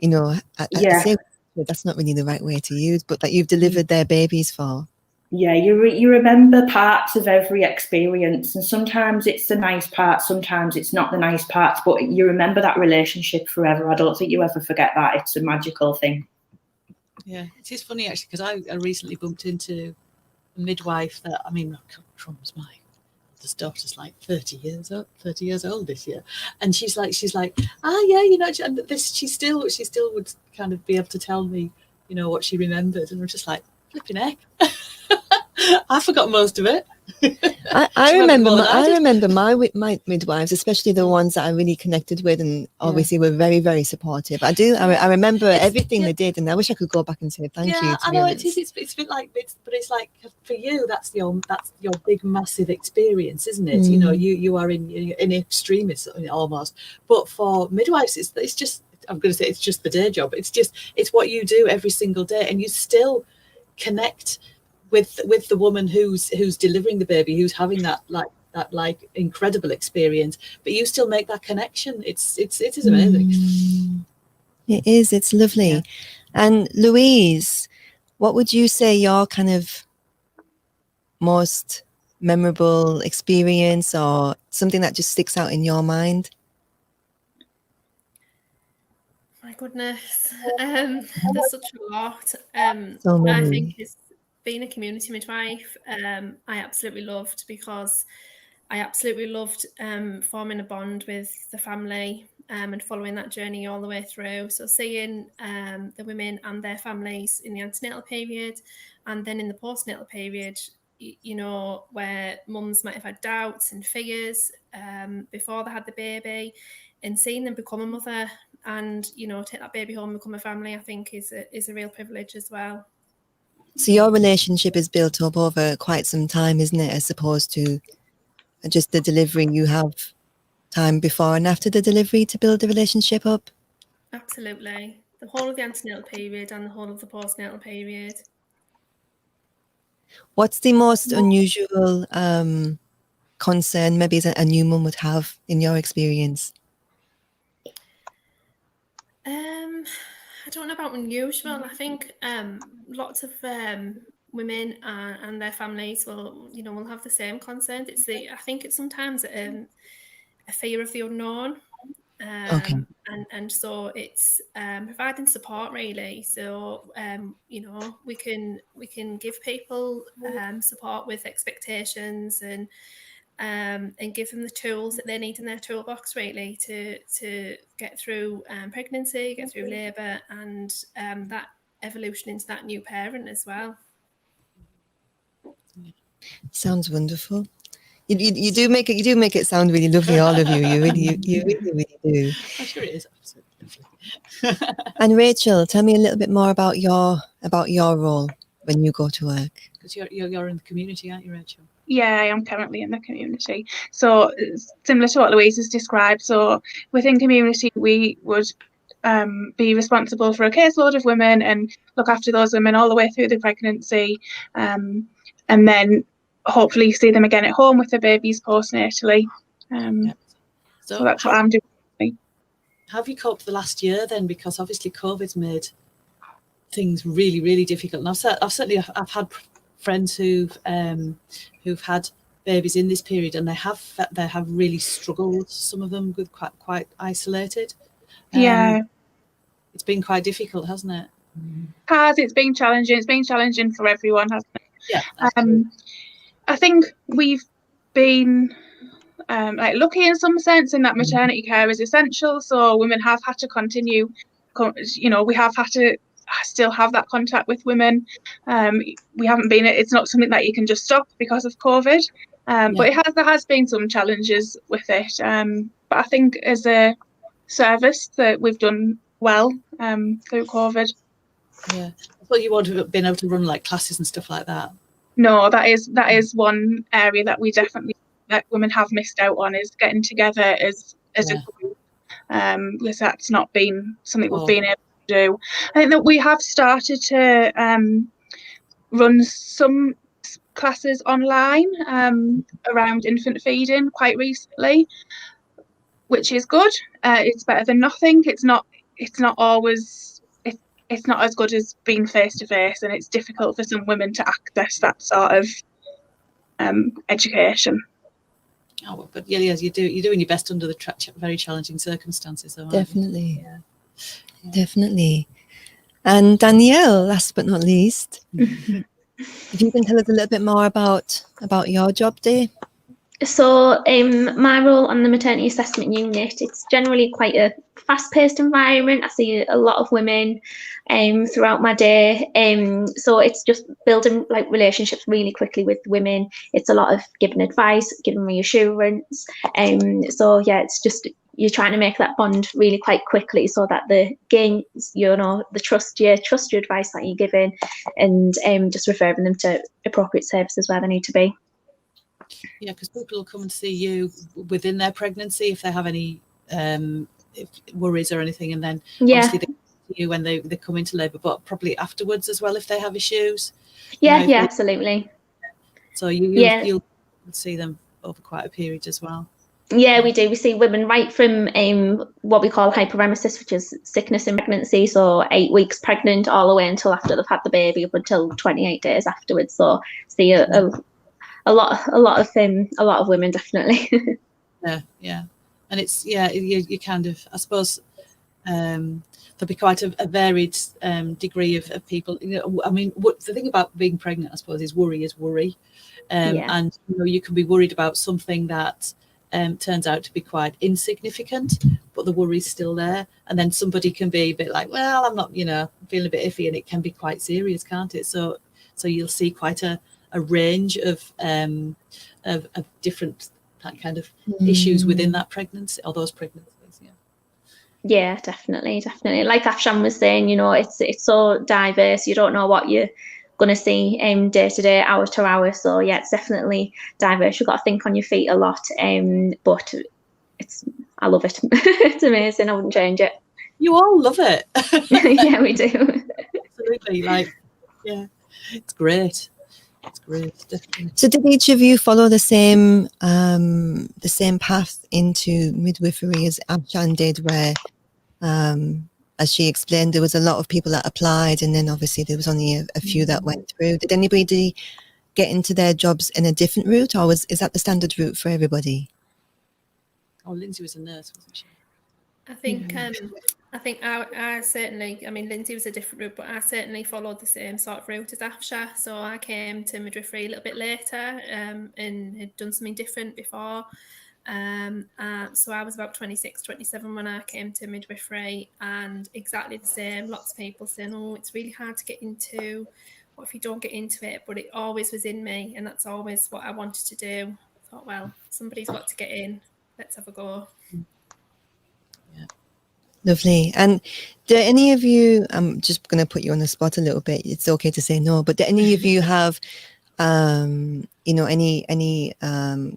that's not really the right way to use, but that you've delivered their babies for? Yeah, you remember parts of every experience, and sometimes it's the nice parts, sometimes it's not the nice parts, but you remember that relationship forever. I don't think you ever forget that. It's a magical thing. Yeah, it is funny actually, because I recently bumped into a midwife that, I mean, crumbs, my oldest daughter's like 30 years old this year, and she's like, she still would kind of be able to tell me, what she remembered, and I'm just like, flipping heck. I forgot most of it. I remember my midwives, especially the ones that I really connected with, and obviously were very, very supportive. I remember everything they did, and I wish I could go back and say thank you. Yeah, I know it is. It's a bit like, but it's like for you, that's your big, massive experience, isn't it? You are in extremis almost. But for midwives, it's just, I'm going to say, it's just the day job. It's what you do every single day, and you still connect with the woman who's delivering the baby, who's having that incredible experience, but you still make that connection. It is amazing. It is. It's lovely. Yeah. And Louise, what would you say your kind of most memorable experience, or something that just sticks out in your mind? My goodness, there's such a lot. So many. I think being a community midwife, I absolutely loved, because I absolutely loved forming a bond with the family and following that journey all the way through. So seeing the women and their families in the antenatal period, and then in the postnatal period, where mums might have had doubts and fears before they had the baby, and seeing them become a mother and, take that baby home and become a family, I think is a real privilege as well. So your relationship is built up over quite some time, isn't it? As opposed to just the delivery, you have time before and after the delivery to build the relationship up? Absolutely. The whole of the antenatal period and the whole of the postnatal period. What's the most unusual concern maybe a new mum would have in your experience? I don't know about unusual. I think lots of women and their families will have the same concerns. I think it's sometimes a fear of the unknown. Okay. And so it's providing support, really. So we can give people support with expectations, and give them the tools that they need in their toolbox, really, to get through pregnancy, get through labour, and that evolution into that new parent as well. Sounds wonderful. You do make it sound really lovely, all of you. You really do. I'm sure it is absolutely lovely. And Rachel, tell me a little bit more about your role when you go to work. Because you're in the community, aren't you, Rachel? Yeah, I am currently in the community. So similar to what Louise has described. So within community, we would be responsible for a caseload of women and look after those women all the way through the pregnancy, and then hopefully see them again at home with their babies postnatally. So that's what I'm doing. How have you coped the last year then? Because obviously COVID's made things really, really difficult. And I've had friends who've had babies in this period, and they have really struggled. Some of them with quite isolated. It's been quite difficult, hasn't it? It's been challenging. It's been challenging for everyone, hasn't it? Yeah. I think we've been lucky in some sense in that maternity care is essential. So women have had to continue. We have had to still have that contact with women. We haven't been. It's not something that you can just stop because of COVID. But there has been some challenges with it. But I think as a service that we've done well through COVID. Yeah. Well, you would have been able to run like classes and stuff like that. No, that is one area that we definitely women have missed out on, is getting together as a group. Because that's not been something we've been able to do. I think that we have started to run some classes online around infant feeding quite recently, which is good. It's better than nothing. It's not always. It's not as good as being face to face, and it's difficult for some women to access that sort of education. Oh, well, but yeah, you're doing your best under the very challenging circumstances, though. Definitely, definitely. And Danielle, last but not least, if you can tell us a little bit more about your job day. So my role on the maternity assessment unit, it's generally quite a fast-paced environment. I see a lot of women throughout my day. So it's just building like relationships really quickly with women. It's a lot of giving advice, giving reassurance. So yeah, it's just you're trying to make that bond really quite quickly so that the trust your advice that you're giving, and just referring them to appropriate services where they need to be. Yeah, because people will come and see you within their pregnancy if they have any worries or anything, and then obviously they see you when they come into labour, but probably afterwards as well if they have issues. Absolutely. So you'll see them over quite a period as well. Yeah, we do. We see women right from what we call hyperemesis, which is sickness in pregnancy, so 8 weeks pregnant all the way until after they've had the baby, up until 28 days afterwards. So see a lot of women, definitely. yeah, and it's you kind of, I suppose there'll be quite a varied degree of people. I mean, the thing about being pregnant, I suppose, is worry, and you can be worried about something that turns out to be quite insignificant, but the worry's still there, and then somebody can be a bit like, well, I'm not, feeling a bit iffy, and it can be quite serious, can't it? So you'll see quite a range of different kind of issues within that pregnancy or those pregnancies. Yeah, definitely. Like Afshan was saying, it's so diverse. You don't know what you're going to see day to day, hour to hour. So yeah, it's definitely diverse. You've got to think on your feet a lot. But I love it. It's amazing. I wouldn't change it. You all love it. Yeah, we do. Absolutely. It's great. It's great, definitely. So did each of you follow the same path into midwifery as Afshan did, where as she explained, there was a lot of people that applied, and then obviously there was only a few that went through. Did anybody get into their jobs in a different route, or is that the standard route for everybody? Oh, Lindsay was a nurse, wasn't she? I think I certainly, Lindsay was a different route, but I certainly followed the same sort of route as Afsha. So I came to midwifery a little bit later and had done something different before. So I was about 26, 27 when I came to midwifery, and exactly the same. Lots of people saying, oh, it's really hard to get into. What if you don't get into it? But it always was in me, and that's always what I wanted to do. I thought, well, somebody's got to get in. Let's have a go. Lovely. And do any of you, I'm just going to put you on the spot a little bit. It's okay to say no, but do any of you have any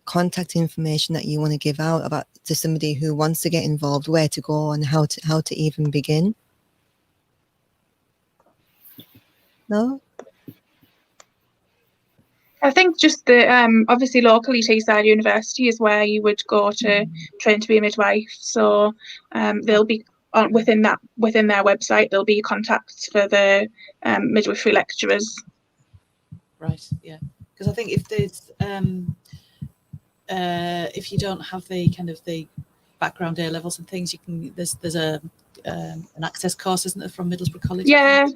contact information that you want to give out about to somebody who wants to get involved, where to go and how to even begin? No? I think just the obviously locally Teesside University is where you would go to train to be a midwife. So there'll be within their website there'll be contacts for the midwifery lecturers. Right. Yeah. Because I think if there's if you don't have the kind of the background A levels and things, you can there's a an access course, isn't there, from Middlesbrough College? Yeah,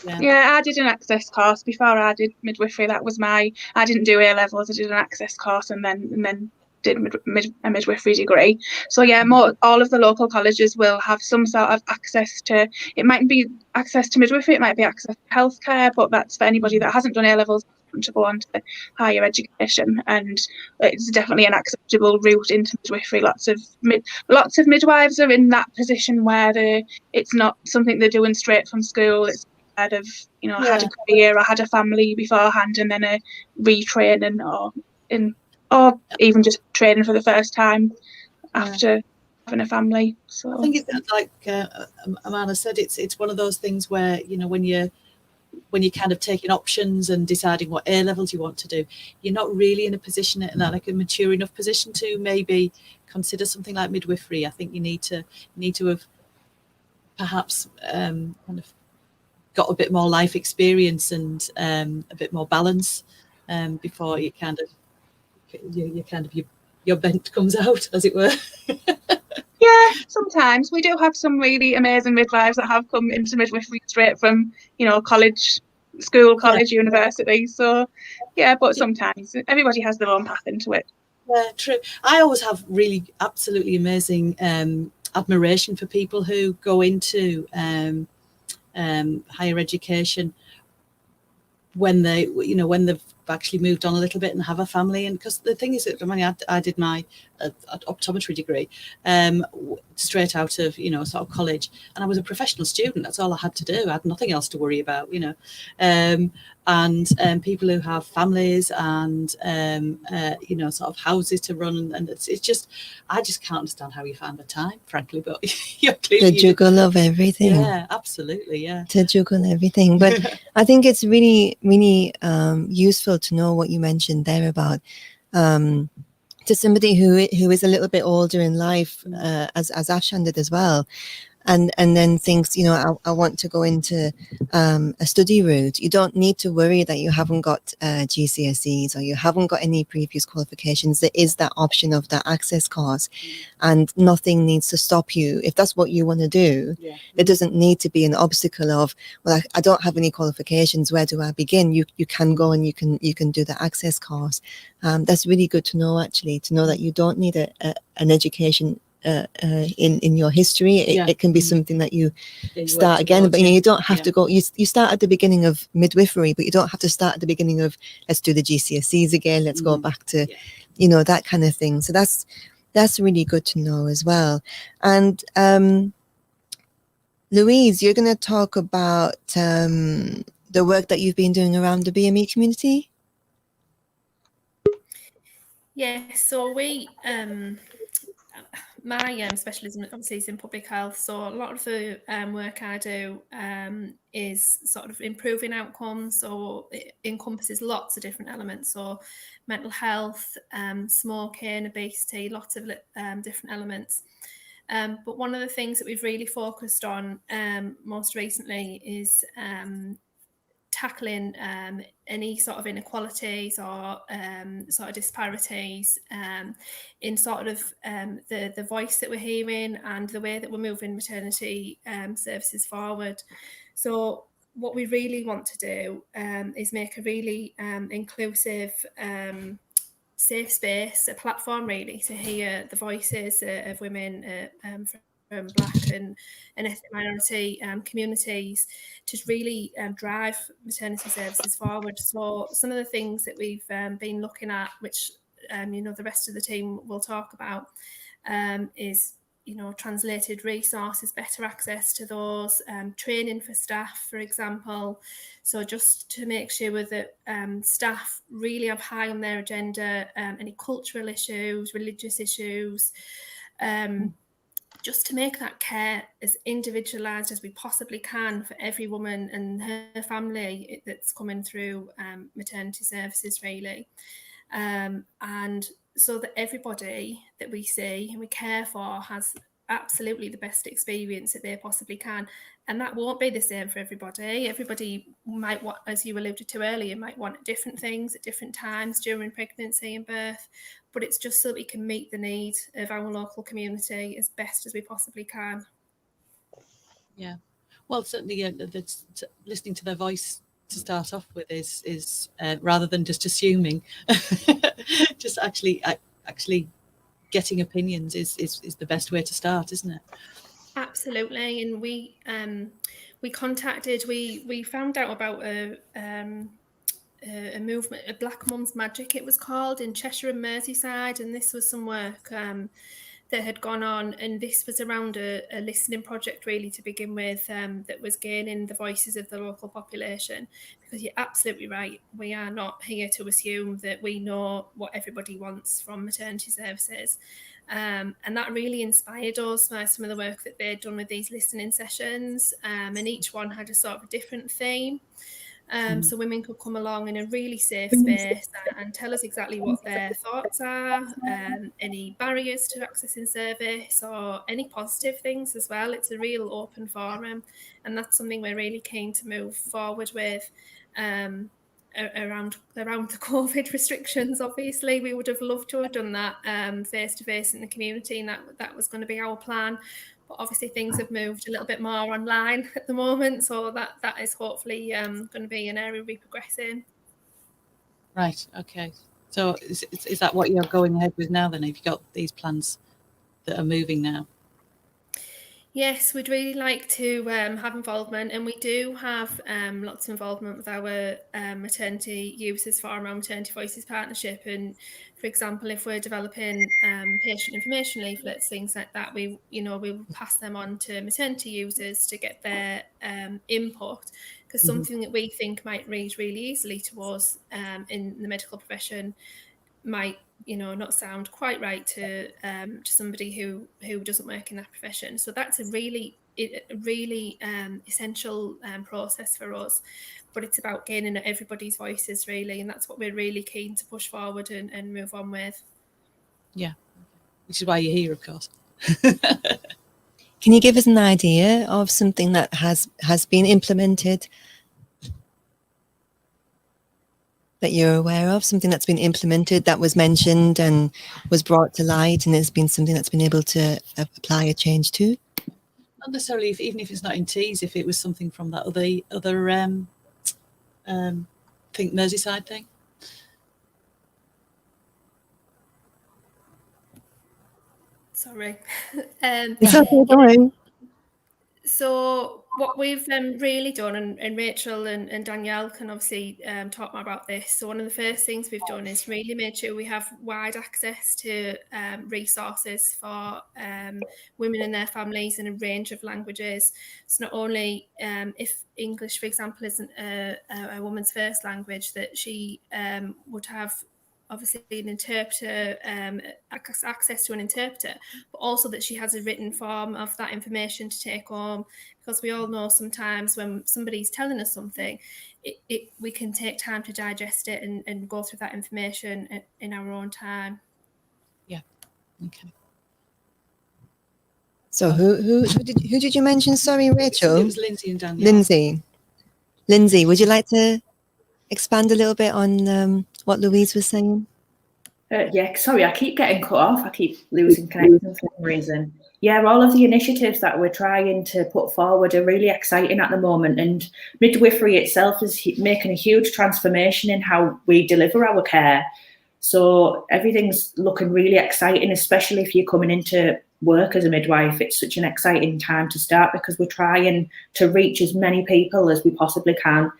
I did an access course before I did midwifery. That was I didn't do A levels. I did an access course and then did a midwifery degree. So yeah, all of the local colleges will have some sort of access to. It might be access to midwifery. It might be access to healthcare, but that's for anybody that hasn't done A levels to go on to higher education, and it's definitely an acceptable route into midwifery. Lots of midwives are in that position where it's not something they're doing straight from school. It's kind of had a career or had a family beforehand and then a retraining or even just training for the first time after having a family. So I think it's like Amanah said, it's one of those things where when you're kind of taking options and deciding what A levels you want to do, you're not really in a position, like a mature enough position to maybe consider something like midwifery. I think you need to have perhaps kind of got a bit more life experience and a bit more balance before you kind of your bent comes out, as it were. Yeah, sometimes we do have some really amazing midwives that have come into midwifery straight from college, university. So yeah, but sometimes everybody has their own path into it. Yeah, true. I always have really absolutely amazing admiration for people who go into higher education when they've actually moved on a little bit and have a family. And because the thing is that I did my optometry degree straight out of sort of college, and I was a professional student. That's all I had to do. I had nothing else to worry about, and people who have families and sort of houses to run, and it's just, I just can't understand how you find the time, frankly. But you're clearly the juggle of everything. Yeah, absolutely. Yeah, to juggle everything. But I think it's really, really useful to know what you mentioned there about to somebody who is a little bit older in life, as Afshan did as well, and then thinks, I want to go into a study route. You don't need to worry that you haven't got GCSEs or you haven't got any previous qualifications. There is that option of that access course, and nothing needs to stop you. If that's what you want to do, there doesn't need to be an obstacle of, well, I don't have any qualifications, where do I begin? You can go and you can do the access course. That's really good to know, actually, to know that you don't need an education in your history. It can be something that you start again, but you don't have to go. You start at the beginning of midwifery, but you don't have to start at the beginning of, let's do the GCSEs again, let's go back to that kind of thing. So that's really good to know as well. And Louise, you're going to talk about the work that you've been doing around the BME community. So we my specialism obviously is in public health, so a lot of the work I do is sort of improving outcomes, so it encompasses lots of different elements, so mental health, smoking, obesity, lots of different elements. But one of the things that we've really focused on most recently is tackling any sort of inequalities or sort of disparities in sort of the voice that we're hearing and the way that we're moving maternity services forward. So what we really want to do is make a really inclusive, safe space, a platform really to hear the voices of women from Black and ethnic minority communities to really drive maternity services forward. So some of the things that we've been looking at, which the rest of the team will talk about, is translated resources, better access to those, training for staff, for example. So just to make sure that staff really have high on their agenda any cultural issues, religious issues, just to make that care as individualised as we possibly can for every woman and her family that's coming through maternity services, really. And so that everybody that we see and we care for has absolutely the best experience that they possibly can. And that won't be the same for everybody. Everybody might want, as you alluded to earlier, might want different things at different times during pregnancy and birth. But it's just so that we can meet the needs of our local community as best as we possibly can. Yeah. Well, certainly listening to their voice to start off with is rather than just assuming, just actually getting opinions is the best way to start, isn't it? Absolutely. And we found out about a movement, a Black Mum's Magic it was called, in Cheshire and Merseyside, and this was some work that had gone on, and this was around a listening project really to begin with, that was gaining the voices of the local population, because you're absolutely right, we are not here to assume that we know what everybody wants from maternity services, and that really inspired us by some of the work that they'd done with these listening sessions, and each one had a sort of a different theme. So women could come along in a really safe space and tell us exactly what their thoughts are, any barriers to accessing service or any positive things as well. It's a real open forum, and that's something we're really keen to move forward with. Around the COVID restrictions, obviously we would have loved to have done that face to face in the community, and that was going to be our plan. But obviously things have moved a little bit more online at the moment, so that is hopefully going to be an area we progress in. Right. Okay. So is that what you're going ahead with now then? Have you got these plans that are moving now? Yes, we'd really like to have involvement, and we do have lots of involvement with our maternity users for our Maternity Voices partnership. And for example, if we're developing patient information leaflets, things like that, we will pass them on to maternity users to get their input, because something that we think might read really easily to us in the medical profession might not sound quite right to somebody who doesn't work in that profession. So that's a really essential process for us, but it's about gaining everybody's voices really, and that's what we're really keen to push forward and move on with. Yeah, which is why you're here, of course. Can you give us an idea of something that has been implemented that you're aware of, something that's been implemented, that was mentioned and was brought to light, and has been something that's been able to apply a change to? Not necessarily, even if it's not in Tees, if it was something from that other think Merseyside thing. Sorry. It's okay, don't worry. So what we've really done, and Rachel and Danielle can obviously talk more about this. So one of the first things we've done is really made sure we have wide access to resources for women and their families in a range of languages. So not only if English, for example, isn't a woman's first language, that she would have obviously an interpreter, access to an interpreter, but also that she has a written form of that information to take home, because we all know sometimes when somebody's telling us something, we can take time to digest it and go through that information in our own time. Yeah. Okay. So who did you mention? Sorry, Rachel. It was Lindsay and Danielle. Lindsay, would you like to expand a little bit on what Louise was saying? Yeah, sorry, I keep getting cut off. I keep losing connection for some reason. Yeah, all of the initiatives that we're trying to put forward are really exciting at the moment, and midwifery itself is making a huge transformation in how we deliver our care. So everything's looking really exciting, especially if you're coming into work as a midwife. It's such an exciting time to start, because we're trying to reach as many people as we possibly can.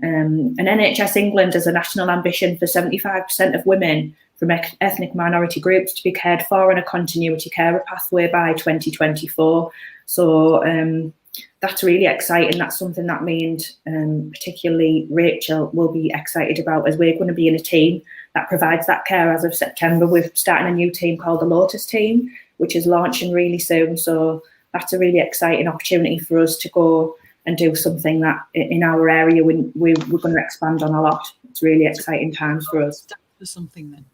And NHS England has a national ambition for 75% of women from ethnic minority groups to be cared for in a continuity carer pathway by 2024. So that's really exciting. That's something that me and particularly Rachel will be excited about, as we're going to be in a team that provides that care as of September. We're starting a new team called the Lotus team, which is launching really soon. So that's a really exciting opportunity for us to go and do something that in our area we're going to expand on a lot. It's really exciting times for us. For something then.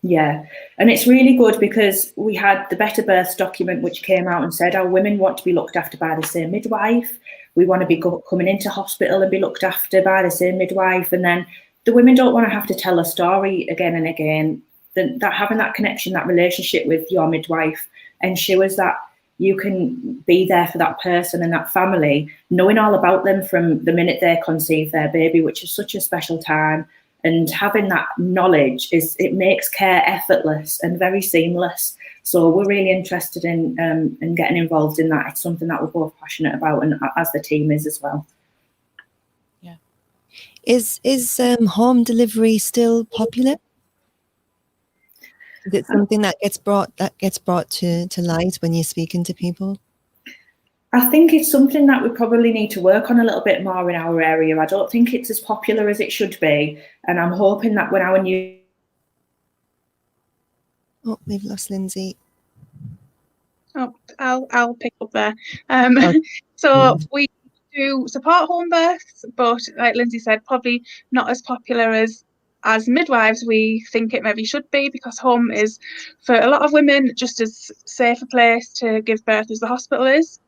Yeah, and it's really good because we had the Better Births document which came out and said our women want to be looked after by the same midwife. We want to be coming into hospital and be looked after by the same midwife, and then the women don't want to have to tell a story again and again. That having that connection, that relationship with your midwife ensures that you can be there for that person and that family, knowing all about them from the minute they conceive their baby, which is such a special time. And having that knowledge it makes care effortless and very seamless. So we're really interested in getting involved in that. It's something that we're both passionate about, and as the team is as well. Yeah. Is home delivery still popular? Is it something that gets brought to light when you're speaking to people? I think it's something that we probably need to work on a little bit more in our area. I don't think it's as popular as it should be, and I'm hoping that when our new... Oh, we've lost Lindsay. Oh, I'll pick up there. So we do support home births, but like Lindsay said, probably not as popular as midwives we think it maybe should be, because home is, for a lot of women, just as safe a place to give birth as the hospital is.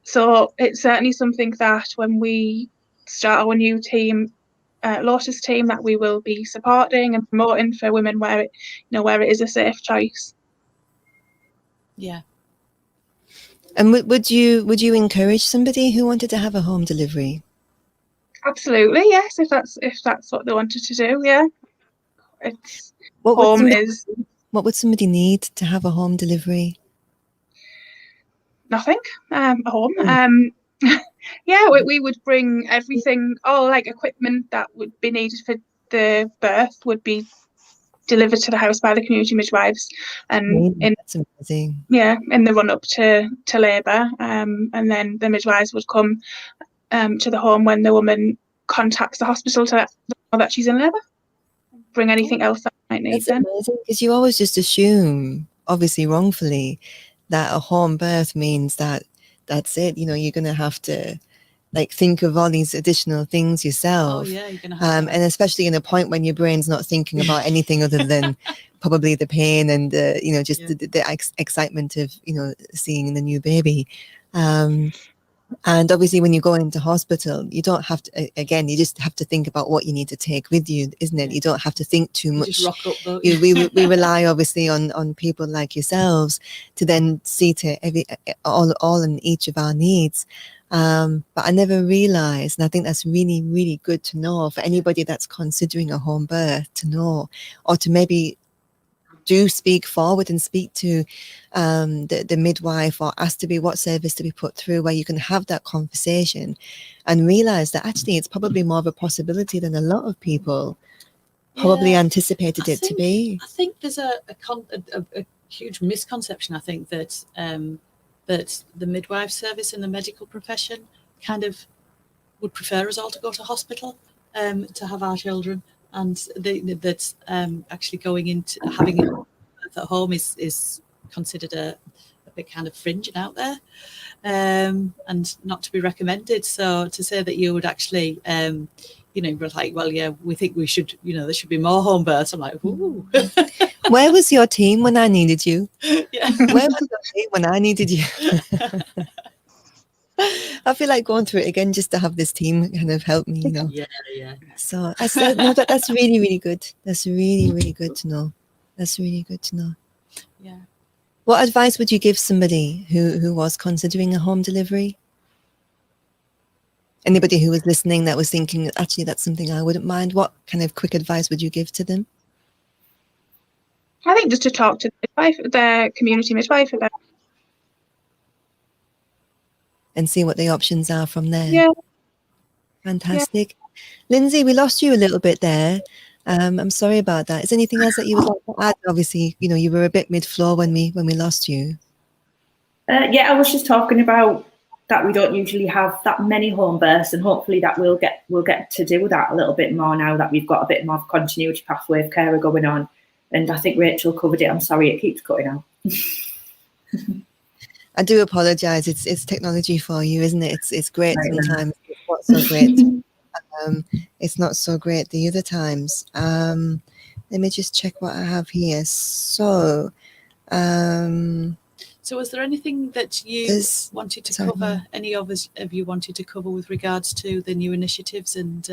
So it's certainly something that when we start our new team, Lotus team, that we will be supporting and promoting for women where it is a safe choice. Yeah. And would you encourage somebody who wanted to have a home delivery? Absolutely, yes. If that's what they wanted to do, yeah. It's What would somebody need to have a home delivery? Nothing. A home. Yeah, we would bring everything, all like equipment that would be needed for the birth would be delivered to the house by the community midwives, and that's amazing. Yeah, in the run up to labour, and then the midwives would come to the home when the woman contacts the hospital to let them know that she's in labour. Bring anything else that might need. That's amazing, because you always just assume, obviously wrongfully, that a home birth means that's it. You're going to have to think of all these additional things yourself. Oh yeah, you're going to have and especially in a point when your brain's not thinking about anything other than probably the pain and the excitement of seeing the new baby. And obviously when you go into hospital, you don't have to, again, you just have to think about what you need to take with you, isn't it? You don't have to think too much. Just rock up, don't you? We rely obviously on people like yourselves to then see to all and each of our needs. But I never realized, and I think that's really, really good to know for anybody that's considering a home birth, to know, or to maybe do speak forward and speak to the midwife, or ask to be what service to be put through, where you can have that conversation and realize that actually it's probably more of a possibility than a lot of people probably anticipated it to be. I think there's a huge misconception, I think, that that the midwife service and the medical profession kind of would prefer us all to go to hospital to have our children, and that actually going into having it at home is considered a bit kind of fringe and out there, and not to be recommended. So to say that you would actually we're like, well, yeah, we think we should, there should be more home births. I'm like, ooh. Where was your team when I needed you? Yeah. Where was your team when I needed you? I feel like going through it again just to have this team kind of help me, Yeah. So that's really, really good. That's really, really good to know. That's really good to know. Yeah. What advice would you give somebody who was considering a home delivery? Anybody who was listening that was thinking, actually, that's something I wouldn't mind. What kind of quick advice would you give to them? I think just to talk to their community midwife about, and see what the options are from there. Yeah. Fantastic. Yeah. Lindsay, we lost you a little bit there. I'm sorry about that. Is there anything else that you would like to add? Obviously, you were a bit mid-floor when we lost you. Yeah, I was just talking about that we don't usually have that many home births, and hopefully that we'll get to do that a little bit more now that we've got a bit more of a continuity pathway of carer going on. And I think Rachel covered it. I'm sorry, it keeps cutting out. I do apologise. It's technology for you, isn't it? It's great Right, sometimes. It's not so great. It's not so great the other times. Let me just check what I have here. So, So was there anything that you wanted to cover, any of you wanted to cover with regards to the new initiatives and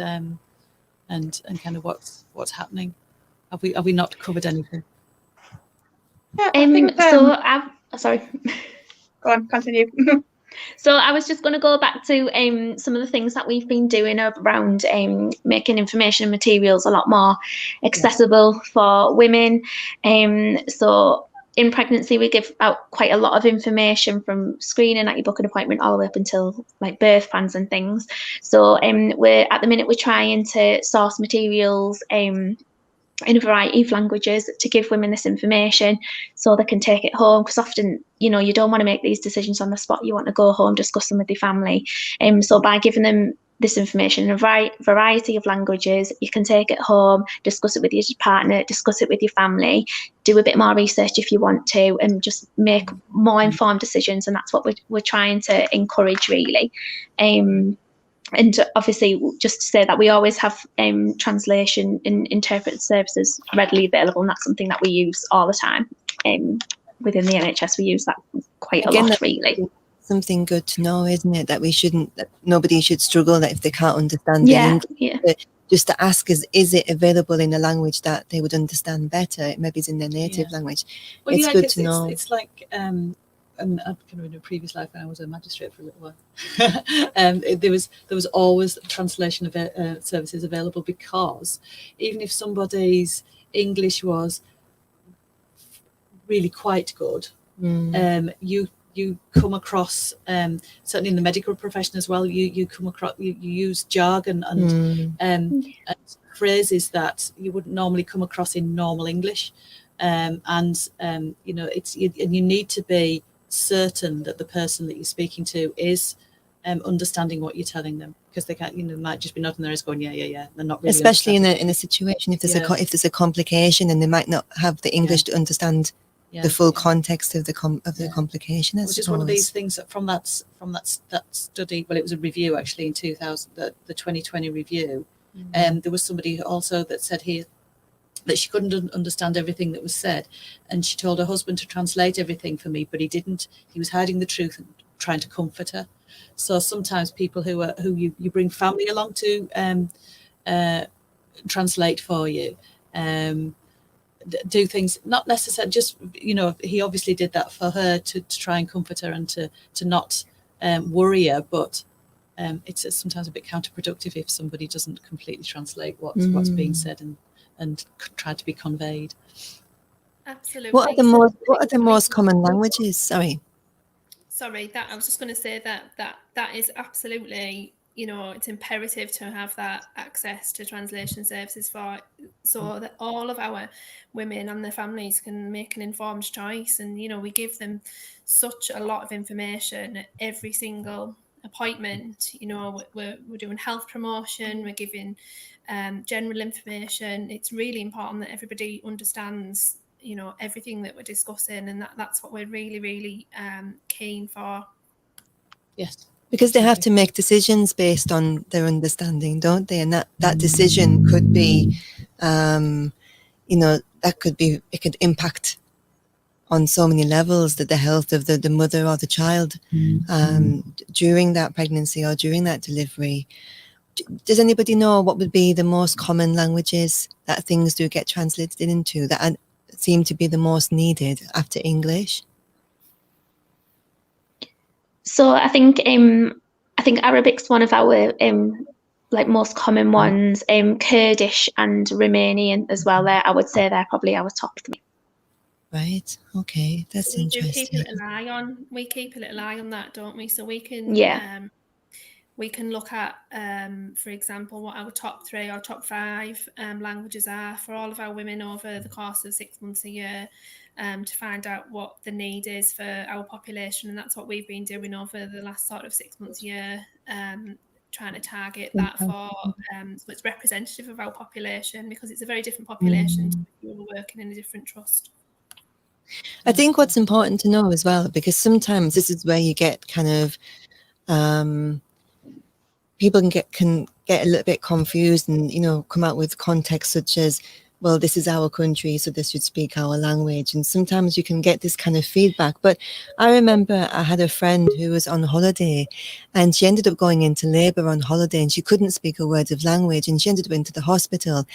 kind of what's happening? Have we not covered anything? Yeah, I think, sorry. Go on, continue. So I was just going to go back to some of the things that we've been doing around making information and materials a lot more accessible for women. So in pregnancy, we give out quite a lot of information from screening at your booking appointment all the way up until like birth plans and things. So we're trying to source materials in a variety of languages to give women this information so they can take it home, because often you don't want to make these decisions on the spot. You want to go home, discuss them with your family, so by giving them this information in a variety of languages, you can take it home, discuss it with your partner, discuss it with your family, do a bit more research if you want to, and just make more informed decisions. And that's what we're trying to encourage, really. And obviously, just to say that we always have translation and interpreted services readily available, and that's something that we use all the time. Within the NHS, we use that quite a lot, really. Something good to know, isn't it? That nobody should struggle that if they can't understand the English. But just to ask is it available in a language that they would understand better? Maybe it's in their native language. Well, it's good to know. It's like and I've kind of in a previous life when I was a magistrate for a little while, there was always translation of services available, because even if somebody's English was really quite good, you come across, certainly in the medical profession as well, you come across, you use jargon and phrases that you wouldn't normally come across in normal English, and you need to be certain that the person that you're speaking to is understanding what you're telling them, because they can't, might just be nodding their heads going yeah, they're not really, especially in a situation if there's a complication and they might not have the English to understand the full context of the complication. Which is one of these things that from that study. Well, it was a review actually in 2000, the 2020 review. There was somebody also that said here that she couldn't understand everything that was said, and she told her husband to translate everything for me, but he didn't. He was hiding the truth and trying to comfort her. So sometimes people who you bring family along to translate for you, do things not necessarily just, he obviously did that for her to try and comfort her and to not worry her, but it's sometimes a bit counterproductive if somebody doesn't completely translate what's being said and try to be conveyed. Absolutely. What are the most common languages? Sorry, that I was just going to say that is absolutely, it's imperative to have that access to translation services so that all of our women and their families can make an informed choice. And we give them such a lot of information at every single appointment. We're doing health promotion, we're giving general information. It's really important that everybody understands everything that we're discussing, and that's what we're really, really keen for. Yes, because they have to make decisions based on their understanding, don't they? And that decision could be it could impact on so many levels, that the health of the mother or the child during that pregnancy or during that delivery. Does anybody know what would be the most common languages that things do get translated into that seem to be the most needed after English? So I think Arabic's one of our most common ones. Kurdish and Romanian as well. I would say they're probably our top three. Right. Okay, that's interesting. We keep a little eye on that, don't we? So we can we can look at, for example, what our top 3 or top 5 languages are for all of our women over the course of 6 months a year, to find out what the need is for our population. And that's what we've been doing over the last sort of 6 months a year, trying to target that for, so it's representative of our population, because it's a very different population to if you were working in a different trust. I think what's important to know as well, because sometimes this is where you get kind of people can get a little bit confused and, you know, come out with context such as, well, this is our country, so they should speak our language. And sometimes you can get this kind of feedback. But I remember I had a friend who was on holiday, and she ended up going into labor on holiday, and she couldn't speak a word of language, and she ended up into the hospital.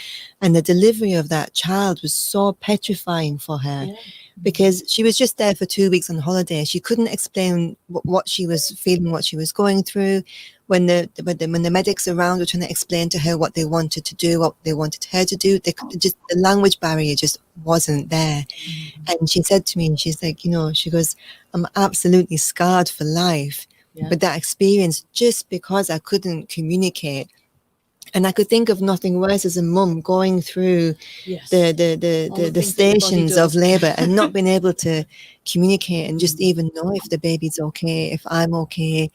And the delivery of that child was so petrifying for her. Yeah. Because she was just there for 2 weeks on holiday. She couldn't explain what she was feeling, what she was going through. When the medics around were trying to explain to her what they wanted to do, what they wanted her to do, the language barrier just wasn't there. And she said to me, she's like, you know, she goes, I'm absolutely scarred for life with that experience, just because I couldn't communicate. And I could think of nothing worse as a mum going through the stations of labour and not being able to communicate and just even know if the baby's okay, if I'm okay.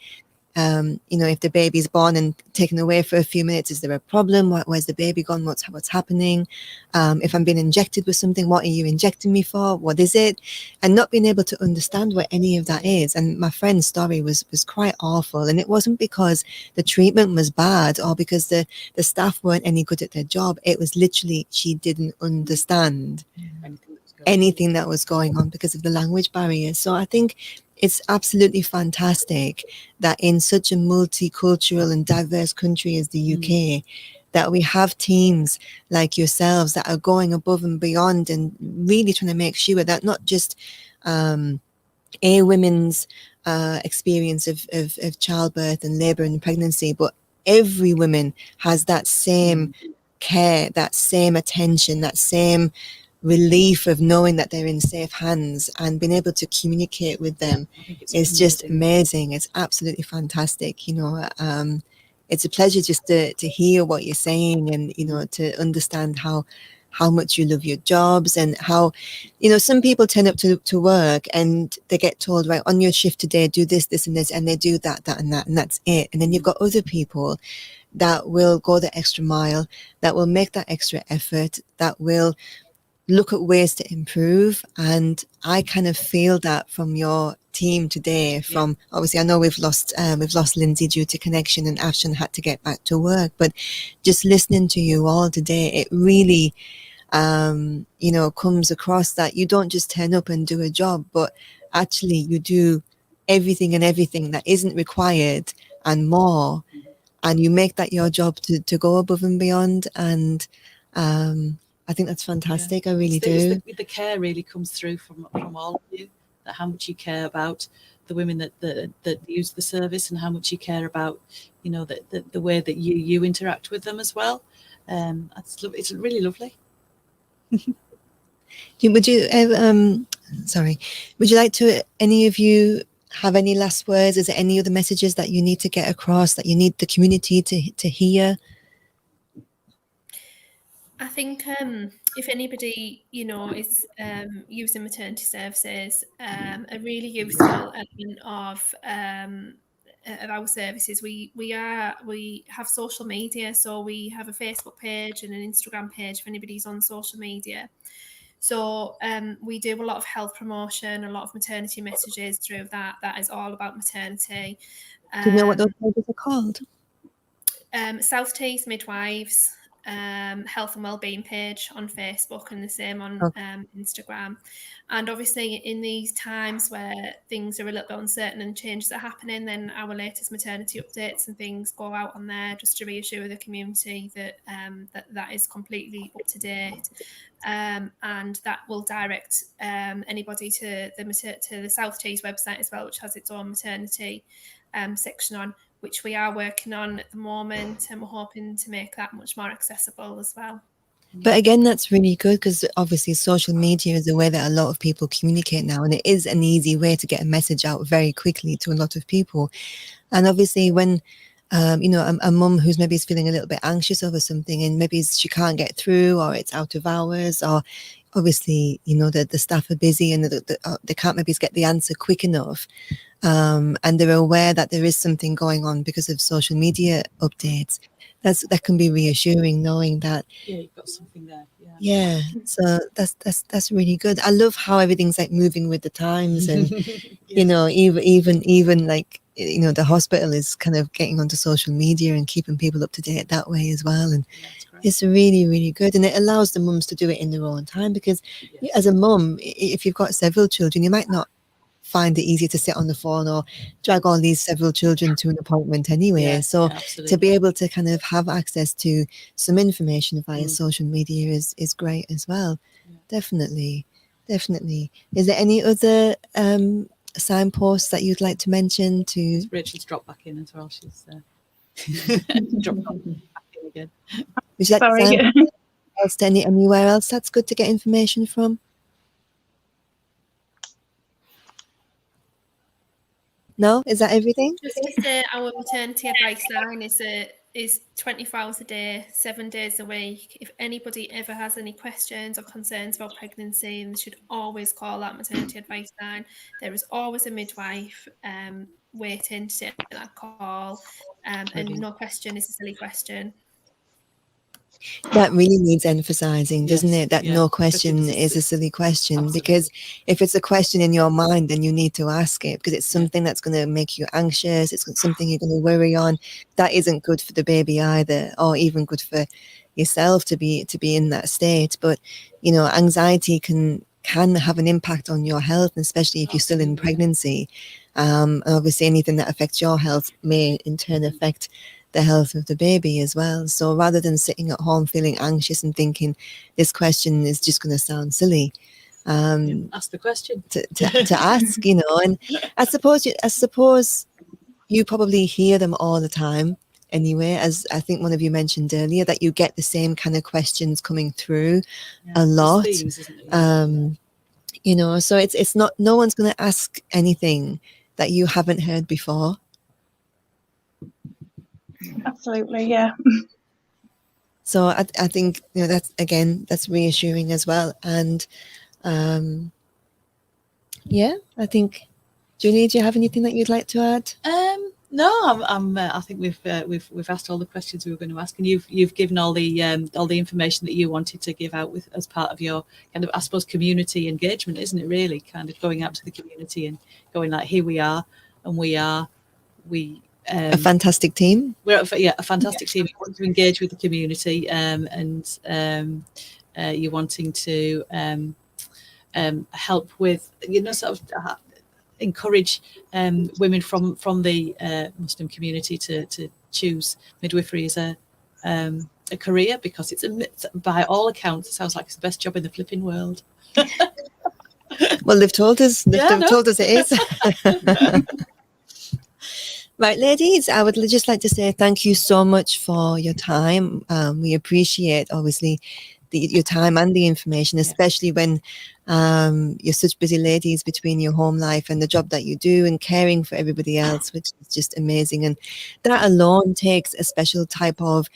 You know, if the baby's born and taken away for a few minutes, is there a problem? Where's the baby gone? What's happening? If I'm being injected with something, what are you injecting me for? What is it? And not being able to understand what any of that is. And my friend's story was quite awful. And it wasn't because the treatment was bad or because the staff weren't any good at their job. It was literally she didn't understand anything that was going on because of the language barrier. So I think it's absolutely fantastic that in such a multicultural and diverse country as the UK, that we have teams like yourselves that are going above and beyond and really trying to make sure that not just a women's experience of childbirth and labour and pregnancy, but every woman has that same care, that same attention, that same relief of knowing that they're in safe hands and being able to communicate with them is just amazing. It's absolutely fantastic. You know, it's a pleasure just to hear what you're saying and, you know, to understand how much you love your jobs and how, you know, some people turn up to work and they get told, right, on your shift today, do this, this and this, and they do that and that, and that's it. And then you've got other people that will go the extra mile, that will make that extra effort, that will look at ways to improve. And I kind of feel that from your team today. From obviously, I know we've lost Lindsay due to connection, and Afshan had to get back to work. But just listening to you all today, it really, you know, comes across that you don't just turn up and do a job, but actually you do everything that isn't required and more, and you make that your job to go above and beyond. And I think that's fantastic. I really do. The care really comes through from all of you, that how much you care about the women that use the service and how much you care about, you know, the way that you interact with them as well. It's really lovely. Would you like to, any of you, have any last words? Is there any other messages that you need to get across, that you need the community to hear? I think if anybody, you know, is using maternity services, a really useful element of our services, we have social media. So we have a Facebook page and an Instagram page if anybody's on social media. So we do a lot of health promotion, a lot of maternity messages through that. That is all about maternity. Do you know what those pages are called? South Tees Midwives health and wellbeing page on Facebook, and the same on Instagram. And obviously in these times where things are a little bit uncertain and changes are happening, then our latest maternity updates and things go out on there just to reassure the community that that is completely up to date. And that will direct anybody to the South Tees website as well, which has its own maternity section on, which we are working on at the moment, and we're hoping to make that much more accessible as well. But again, that's really good, because obviously social media is a way that a lot of people communicate now, and it is an easy way to get a message out very quickly to a lot of people. And obviously when a mum who's maybe is feeling a little bit anxious over something, and maybe she can't get through, or it's out of hours, or obviously, the staff are busy and they can't maybe get the answer quick enough. And they're aware that there is something going on because of social media updates. That can be reassuring, knowing that you've got something there. Yeah, so that's really good. I love how everything's like moving with the times, and even like the hospital is kind of getting onto social media and keeping people up to date that way as well, and it's really, really good. And it allows the mums to do it in their own time, because as a mum, if you've got several children, you might not find it easy to sit on the phone or drag all these several children to an appointment anyway. So to be able to kind of have access to some information via social media is great as well. Definitely. Is there any other signposts that you'd like to mention? To Rachel's dropped back in as well. She's dropped back in again. Would you like to else to anywhere else that's good to get information from? No, is that everything? Just to say, our maternity advice line is 24 hours a day, 7 days a week. If anybody ever has any questions or concerns about pregnancy, they should always call that maternity advice line. There is always a midwife waiting to take that call, and no question is a silly question. That really needs emphasizing, doesn't it? That no question is a silly question. Absolutely. Because if it's a question in your mind, then you need to ask it, because it's something that's going to make you anxious. It's something you're going to worry on. That isn't good for the baby either, or even good for yourself to be in that state. But anxiety can have an impact on your health, and especially if you're still in pregnancy. And obviously, anything that affects your health may in turn affect the health of the baby as well. So rather than sitting at home feeling anxious and thinking this question is just going to sound silly, ask the question to ask, and I suppose you probably hear them all the time anyway, as I think one of you mentioned earlier, that you get the same kind of questions coming through a lot. Themes, isn't it? So it's not, no one's going to ask anything that you haven't heard before. Absolutely, yeah. So I think that's reassuring as well. And I think, Julie, do you have anything that you'd like to add? No, I think we've asked all the questions we were going to ask, and you've given all the information that you wanted to give out as part of your kind of, I suppose, community engagement, isn't it? Really, kind of going out to the community and going like, here we are, and we a fantastic team. We're a fantastic team. You want to engage with the community, and you're wanting to help with, sort of encourage women from the Muslim community to choose midwifery as a career, because it's by all accounts, it sounds like it's the best job in the flipping world. Well, they've told us. Told us it is. Right, ladies, I would just like to say thank you so much for your time. We appreciate, obviously, your time and the information, especially when you're such busy ladies between your home life and the job that you do and caring for everybody else, which is just amazing. And that alone takes a special type of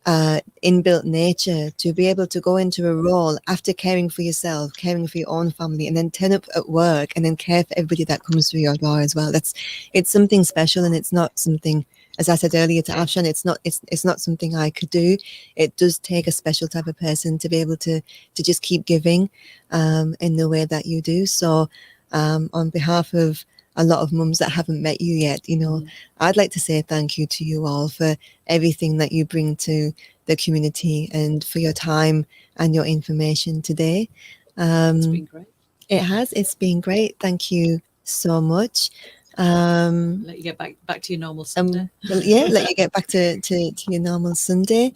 inbuilt nature to be able to go into a role after caring for yourself, caring for your own family, and then turn up at work and then care for everybody that comes through your door as well. It's something special, and it's not something, as I said earlier to Afshan, it's not something I could do. It does take a special type of person to be able to just keep giving in the way that you do. So on behalf of a lot of mums that haven't met you yet, I'd like to say thank you to you all for everything that you bring to the community and for your time and your information today. It's been great. It's been great. Thank you so much. Let you get back to your normal Sunday. Let you get back to your normal Sunday.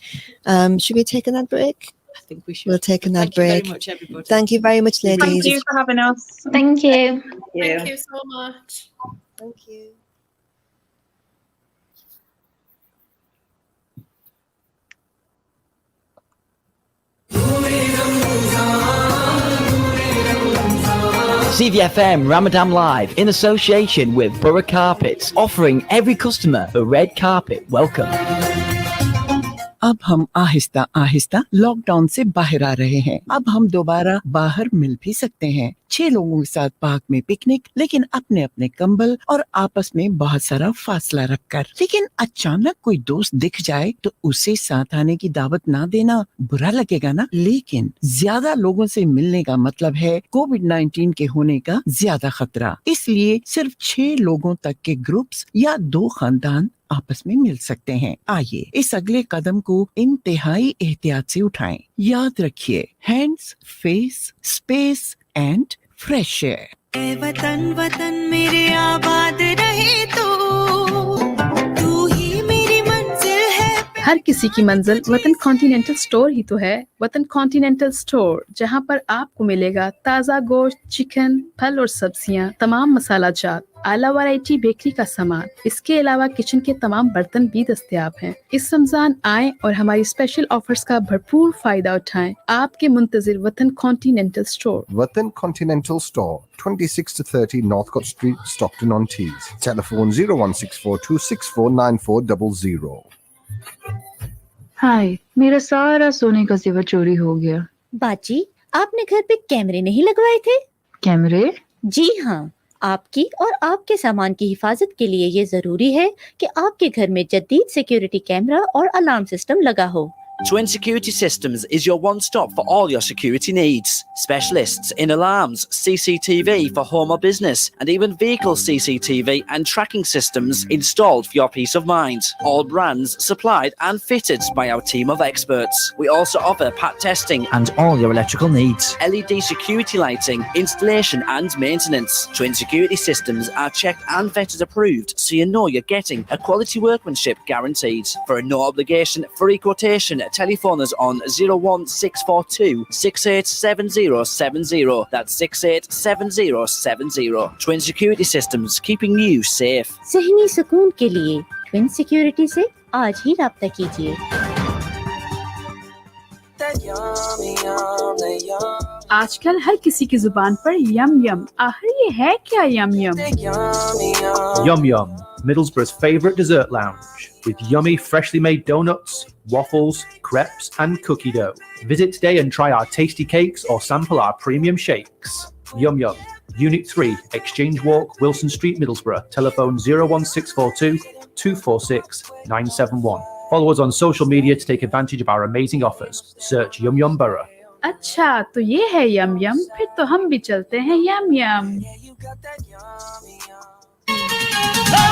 Should we take an ad break? I think we should. We'll take an ad break. Thank you very much, everybody. Thank you very much, ladies. Thank you for having us. Thank you. Thank you so much. Thank you. CVFM Ramadan Live in association with Borough Carpets, offering every customer a red carpet welcome. अब हम Aahista Aahista lockdown से बाहर आ रहे हैं। अब हम दोबारा बाहर मिल भी सकते हैं, 6 लोगों के साथ पार्क में पिकनिक, लेकिन अपने अपने कंबल और आपस में बहुत सारा फासला रखकर। लेकिन अचानक कोई दोस्त दिख जाए तो उसे साथ आने की दावत ना देना बुरा लगेगा ना। लेकिन ज्यादा लोगों से मिलने का मतलब है कोविड-19 के होने का ज्यादा खतरा। इसलिए सिर्फ 6 लोगों तक के ग्रुप्स या 2 खानदान आपस में मिल सकते हैं। आइए इस अगले कदम को इंतहाई एहतियात से उठाएं। याद रखिए, hands, face, space and fresh air. वतन वतन मेरे आबाद रहे तू ही मेरी मंजिल है। हर किसी की मंजिल वतन कॉन्टिनेंटल स्टोर ही तो है। वतन कॉन्टिनेंटल स्टोर, जहां पर आपको मिलेगा ताज़ा गोश्त, चिकन, फल और सब्जियां, तमाम मसाला जात, आला वैरायटी बेकरी का सामान। इसके अलावा किचन के तमाम बर्तन भी दस्तयाब हैं। इस रमजान आएं और हमारी स्पेशल ऑफर्स का भरपूर फायदा उठाएं। आपके मुंतजिर वतन continental store. Within Continental Store, 26 to 30 Northcote Street, Stockton-on-Tees. Telephone 01642649400. हाय, मेरा सारा सोने का जेवर चोरी हो गया। बाजी, आपने घर पे कैमरे नहीं लगवाए थे? कैमरे? जी हाँ, आपकी और आपके सामान की हिफाजत के लिए ये जरूरी है कि आपके घर में जदीद सिक्योरिटी कैमरा और अलार्म सिस्टम लगा हो। Twin Security Systems is your one-stop for all your security needs. Specialists in alarms, CCTV for home or business, and even vehicle CCTV and tracking systems installed for your peace of mind. All brands supplied and fitted by our team of experts. We also offer PAT testing and all your electrical needs. LED security lighting, installation and maintenance. Twin Security Systems are checked and vetted approved, so you know you're getting a quality workmanship guaranteed. For a no-obligation free quotation, telephone us on 01642 687070. That's 687070. Twin Security Systems, keeping you safe. ज़हनी सुकून के लिए twin security से आज ही राब्ता कीजिए। आजकल हर किसी की जुबान पर यम यम। आखिर ये है क्या यम यम? Yum Yum, Middlesbrough's favourite dessert lounge, with yummy freshly made donuts, waffles, crepes and cookie dough. Visit today and try our tasty cakes or sample our premium shakes. Yum Yum, Unit 3, Exchange Walk, Wilson Street, Middlesbrough. Telephone 01642 246 971. Follow us on social media to take advantage of our amazing offers. Search Yum Yum Borough. अच्छा, तो ये है यम यम। फिर तो हम भी चलते हैं यम यम।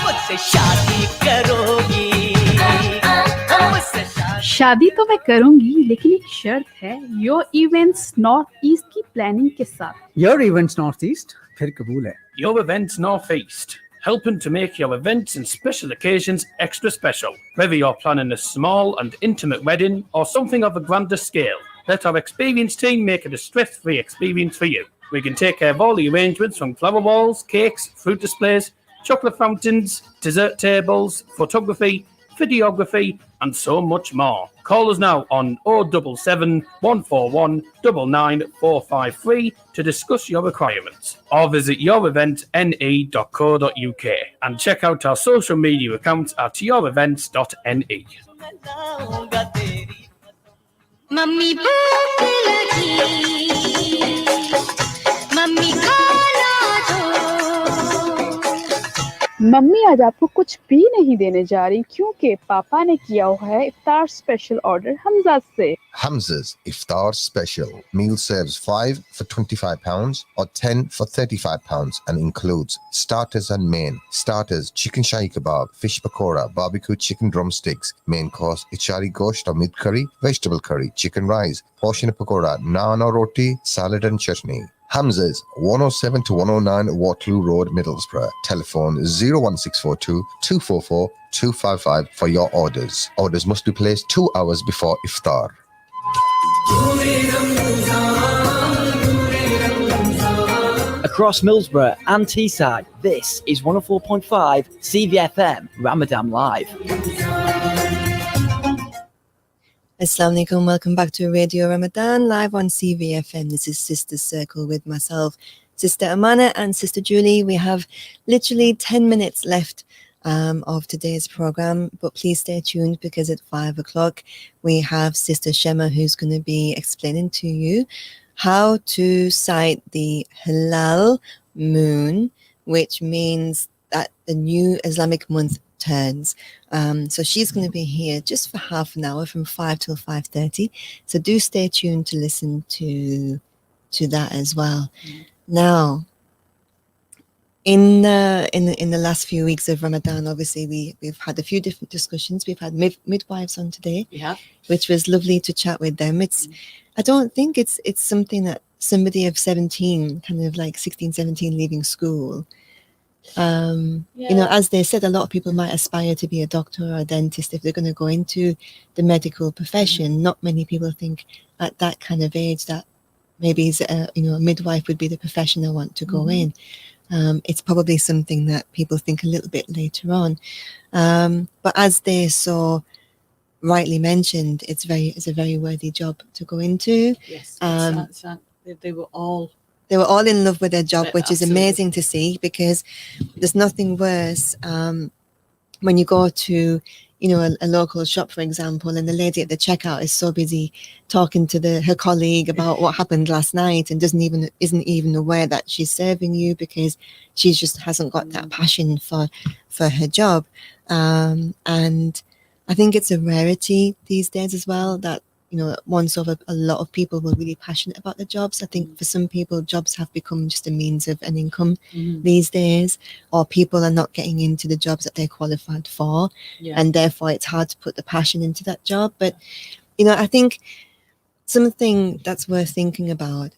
मुझसे शादी करोगी? शादी तो मैं करूंगी, लेकिन एक शर्त है, योर इवेंट्स नॉर्थ ईस्ट की प्लानिंग के साथ। योर इवेंट्स नॉर्थ ईस्ट फिर कबूल है। Your Events Northeast, helping to make your events and special occasions extra special. Whether you're planning a small and intimate wedding or something of a grander scale, let our experienced team make it a stress-free experience for you. We can take care of all the arrangements from flower walls, cakes, fruit displays, chocolate fountains, dessert tables, photography, videography, and so much more. Call us now on 077 141 99453 to discuss your requirements, or visit youreventne.co.uk and check out our social media accounts at yourevents.ne. Mummy भूख लगी, mummy खाना दो। Mummy आज आपको कुछ भी नहीं देने जा रही, क्योंकि पापा ने किया हुआ है इफ्तार स्पेशल ऑर्डर हमजा से। Hamza's Iftar Special. Meal serves 5 for £25 or 10 for £35 and includes starters and main. Starters, chicken shahi kebab, fish pakora, barbecue chicken drumsticks. Main course, ichari gosht or mid curry, vegetable curry, chicken rice, portion of pakora, naan or roti, salad and chutney. Hamza's, 107 to 109 Waterloo Road, Middlesbrough. Telephone 01642 244 255 for your orders. Orders must be placed 2 hours before iftar. Across Middlesbrough and Teesside, this is 104.5 CVFM Ramadan Live. Assalamu alaikum, welcome back to Radio Ramadan live on CVFM. This is Sister Circle with myself, Sister Amanah and Sister Julie. We have literally 10 minutes left of today's program, but please stay tuned because at 5 o'clock we have Sister Shema who's going to be explaining to you how to sight the Hilal moon, which means that the new Islamic month turns. So she's going to be here just for half an hour from 5 till 5:30. So do stay tuned to listen to that as well. Now, in the last few weeks of Ramadan, obviously we've had a few different discussions. We've had midwives on today, which was lovely to chat with them. I don't think it's something that somebody of 17, kind of like 16, 17, leaving school. You know, as they said, a lot of people might aspire to be a doctor or a dentist if they're going to go into the medical profession. Not many people think at that kind of age that maybe a midwife would be the profession I want to go in. It's probably something that people think a little bit later on. But as they so rightly mentioned, it's a very worthy job to go into. Yes, they were all in love with their job, which is amazing to see, because there's nothing worse when you go to a local shop, for example, and the lady at the checkout is so busy talking to her colleague about what happened last night and isn't even aware that she's serving you, because she just hasn't got that passion for her job. And I think it's a rarity these days as well that once over a lot of people were really passionate about their jobs. I think for some people, jobs have become just a means of an income these days, or people are not getting into the jobs that they're qualified for, and therefore it's hard to put the passion into that job. But I think something that's worth thinking about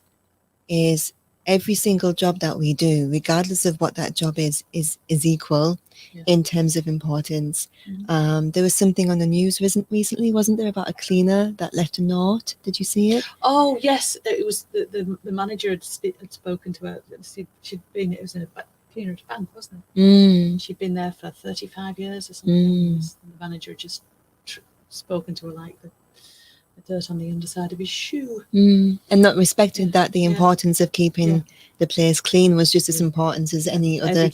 is every single job that we do, regardless of what that job is equal in terms of importance. There was something on the news recently, wasn't there, about a cleaner that left a note? Did you see it? Oh yes, it was the manager had spoken to her. She'd been, it was a cleaner at a bank, wasn't it? She'd been there for 35 years or something. The manager had just spoken to her like the dirt on the underside of his shoe, and not respected that the importance of keeping the place clean was just as important as any other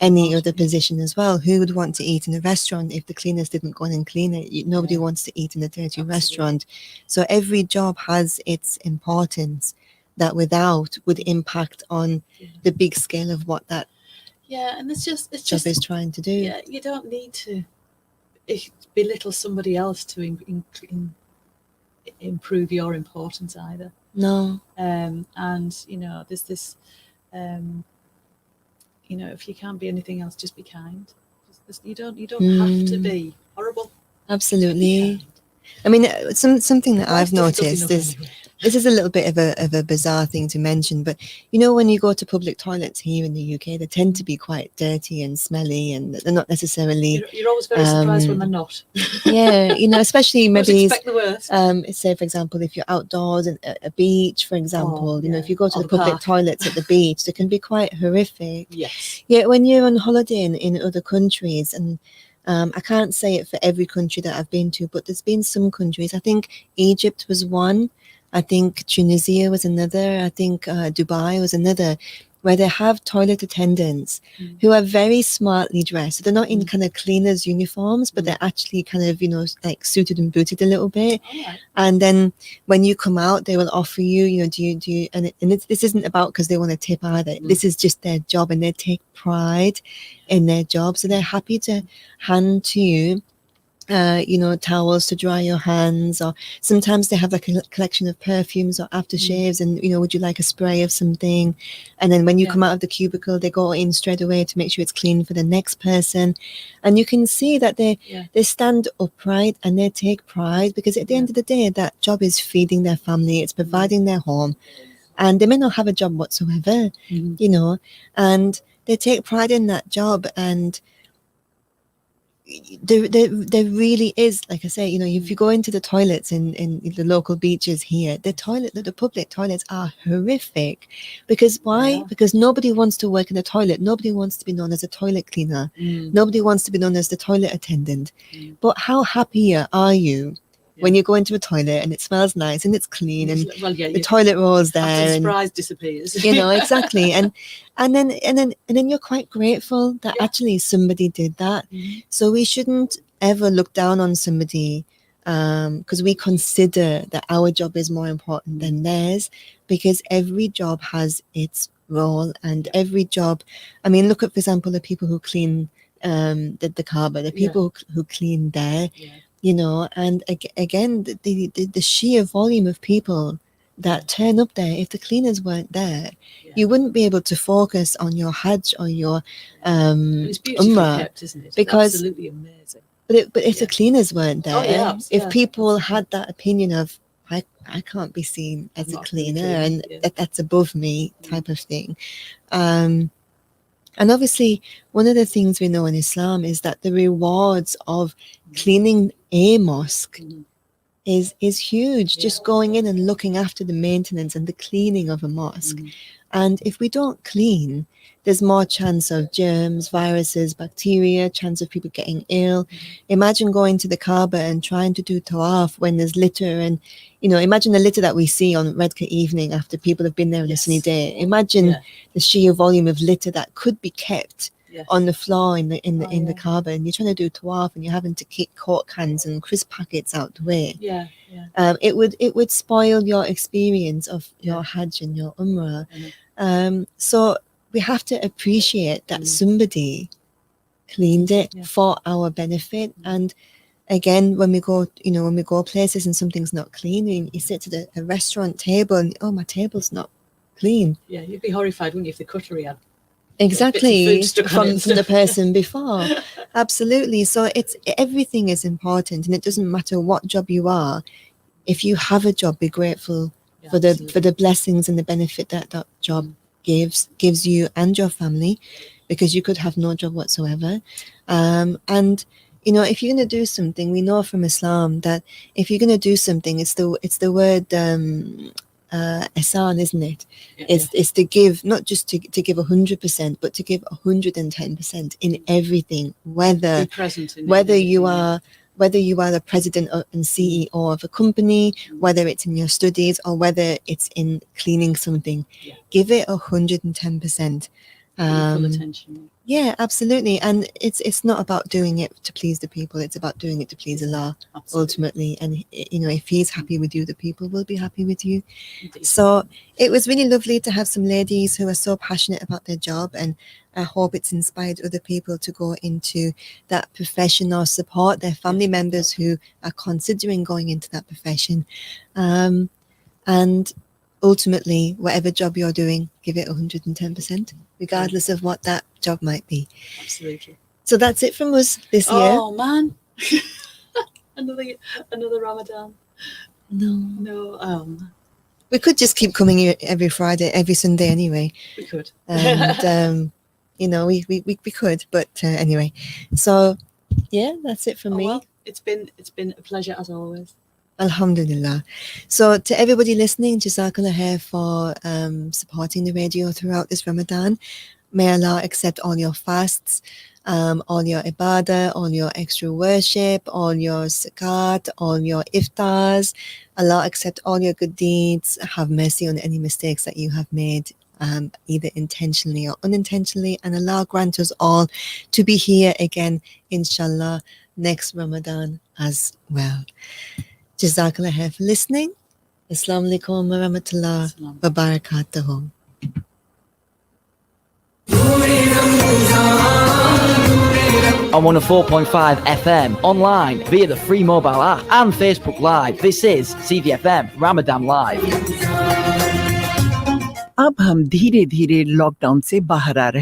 other position as well. Who would want to eat in a restaurant if the cleaners didn't go in and clean it? Nobody wants to eat in a dirty restaurant. So every job has its importance that without would impact on the big scale of what that and it's job just is trying to do. You don't need to belittle somebody else to improve your importance either. No. And there's this if you can't be anything else, just be kind. You don't have to be horrible. Absolutely. I mean, something that I've noticed is this is a little bit of a bizarre thing to mention, but when you go to public toilets here in the UK, they tend to be quite dirty and smelly, and they're not necessarily. You're always very surprised when they're not. Especially maybe expect the worst. Say, for example, if you're outdoors at a beach, for example, if you go to the public toilets at the beach, they can be quite horrific. Yes. Yet when you're on holiday in other countries, and I can't say it for every country that I've been to, but there's been some countries. I think Egypt was one. I think Tunisia was another. I think Dubai was another, where they have toilet attendants who are very smartly dressed. So they're not in kind of cleaners' uniforms, but they're actually kind of, like suited and booted a little bit. And then when you come out, they will offer you, do you, and this isn't about because they want to tip either. This is just their job, and they take pride in their job. So they're happy to hand to you towels to dry your hands, or sometimes they have like a collection of perfumes or aftershaves, and would you like a spray of something? And then when you come out of the cubicle, they go in straight away to make sure it's clean for the next person. And you can see that they stand upright and they take pride, because at the end of the day, that job is feeding their family, it's providing their home, and they may not have a job whatsoever, and they take pride in that job. And there really is, like I say, if you go into the toilets in the local beaches here, the public toilets are horrific. Because why? Because nobody wants to work in the toilet. Nobody wants to be known as a toilet cleaner. Nobody wants to be known as the toilet attendant. But how happy are you when you go into a toilet and it smells nice and it's clean and Well, yeah, the toilet roll's there after the and surprise disappears. you know, exactly. And then you're quite grateful that actually somebody did that. So we shouldn't ever look down on somebody because we consider that our job is more important than theirs, because every job has its role, and every job, I mean, look at, for example, the people who clean the Kaaba, the people who clean there, you know, and again, the sheer volume of people that turn up there. If the cleaners weren't there, you wouldn't be able to focus on your Hajj or your It's beautifully Umrah, kept, isn't it? because Absolutely amazing. but if the cleaners weren't there, if yeah. people had that opinion of I can't be seen as a cleaner and that's above me type of thing. And obviously, one of the things we know in Islam is that the rewards of cleaning a mosque is huge. Just going in and looking after the maintenance and the cleaning of a mosque. And if we don't clean, there's more chance of germs, viruses, bacteria, chance of people getting ill. Imagine going to the Kaaba and trying to do tawaf when there's litter, and you know, imagine the litter that we see on Redcar evening after people have been there on a sunny day. Imagine the sheer volume of litter that could be kept on the floor in the Kaaba, and you're trying to do tawaf and you're having to kick Coke cans and crisp packets out the way. It would spoil your experience of your Hajj and your Umrah. So we have to appreciate that somebody cleaned it for our benefit. And again, when we go places and something's not clean, you sit at a restaurant table and my table's not clean. Yeah, you'd be horrified, wouldn't you, if the cutlery had exactly from the person before. Absolutely. So everything is important, and it doesn't matter what job you are. If you have a job, be grateful for the blessings and the benefit that job gives you and your family, because you could have no job whatsoever. And you know, if you're going to do something, we know from Islam that if you're going to do something, it's the word ihsan, isn't it? It's to give, not just to give 100%, but to give 110% in everything, whether you are the president and CEO of a company, whether it's in your studies or whether it's in cleaning something. Give it 110%. Full attention. Yeah, absolutely. And it's not about doing it to please the people. It's about doing it to please Allah, ultimately. And, you know, if He's happy with you, the people will be happy with you. Indeed. So it was really lovely to have some ladies who are so passionate about their job, and I hope it's inspired other people to go into that profession or support their family members who are considering going into that profession. And ultimately, whatever job you're doing, give it 110%, regardless of what that job might be. Absolutely. So that's it from us this year. Oh man, another Ramadan. No. We could just keep coming here every Friday, every Sunday anyway. We could. And you know, we could, but anyway. So yeah, that's it from me. Well, it's been a pleasure as always. Alhamdulillah. So to everybody listening, Jazakallah khair for supporting the radio throughout this Ramadan. May Allah accept all your fasts, all your ibadah, all your extra worship, all your zakat, all your iftars. Allah accept all your good deeds. Have mercy on any mistakes that you have made, either intentionally or unintentionally. And Allah grant us all to be here again, inshallah, next Ramadan as well. Jazakallah khair for listening. Assalamu alaikum wa rahmatullah wa barakatuhu. On 104.5 FM, online, via the free mobile app and Facebook Live. This is CVFM Ramadan Live. अब हम धीरे धीरे lockdown से बाहर आ रहे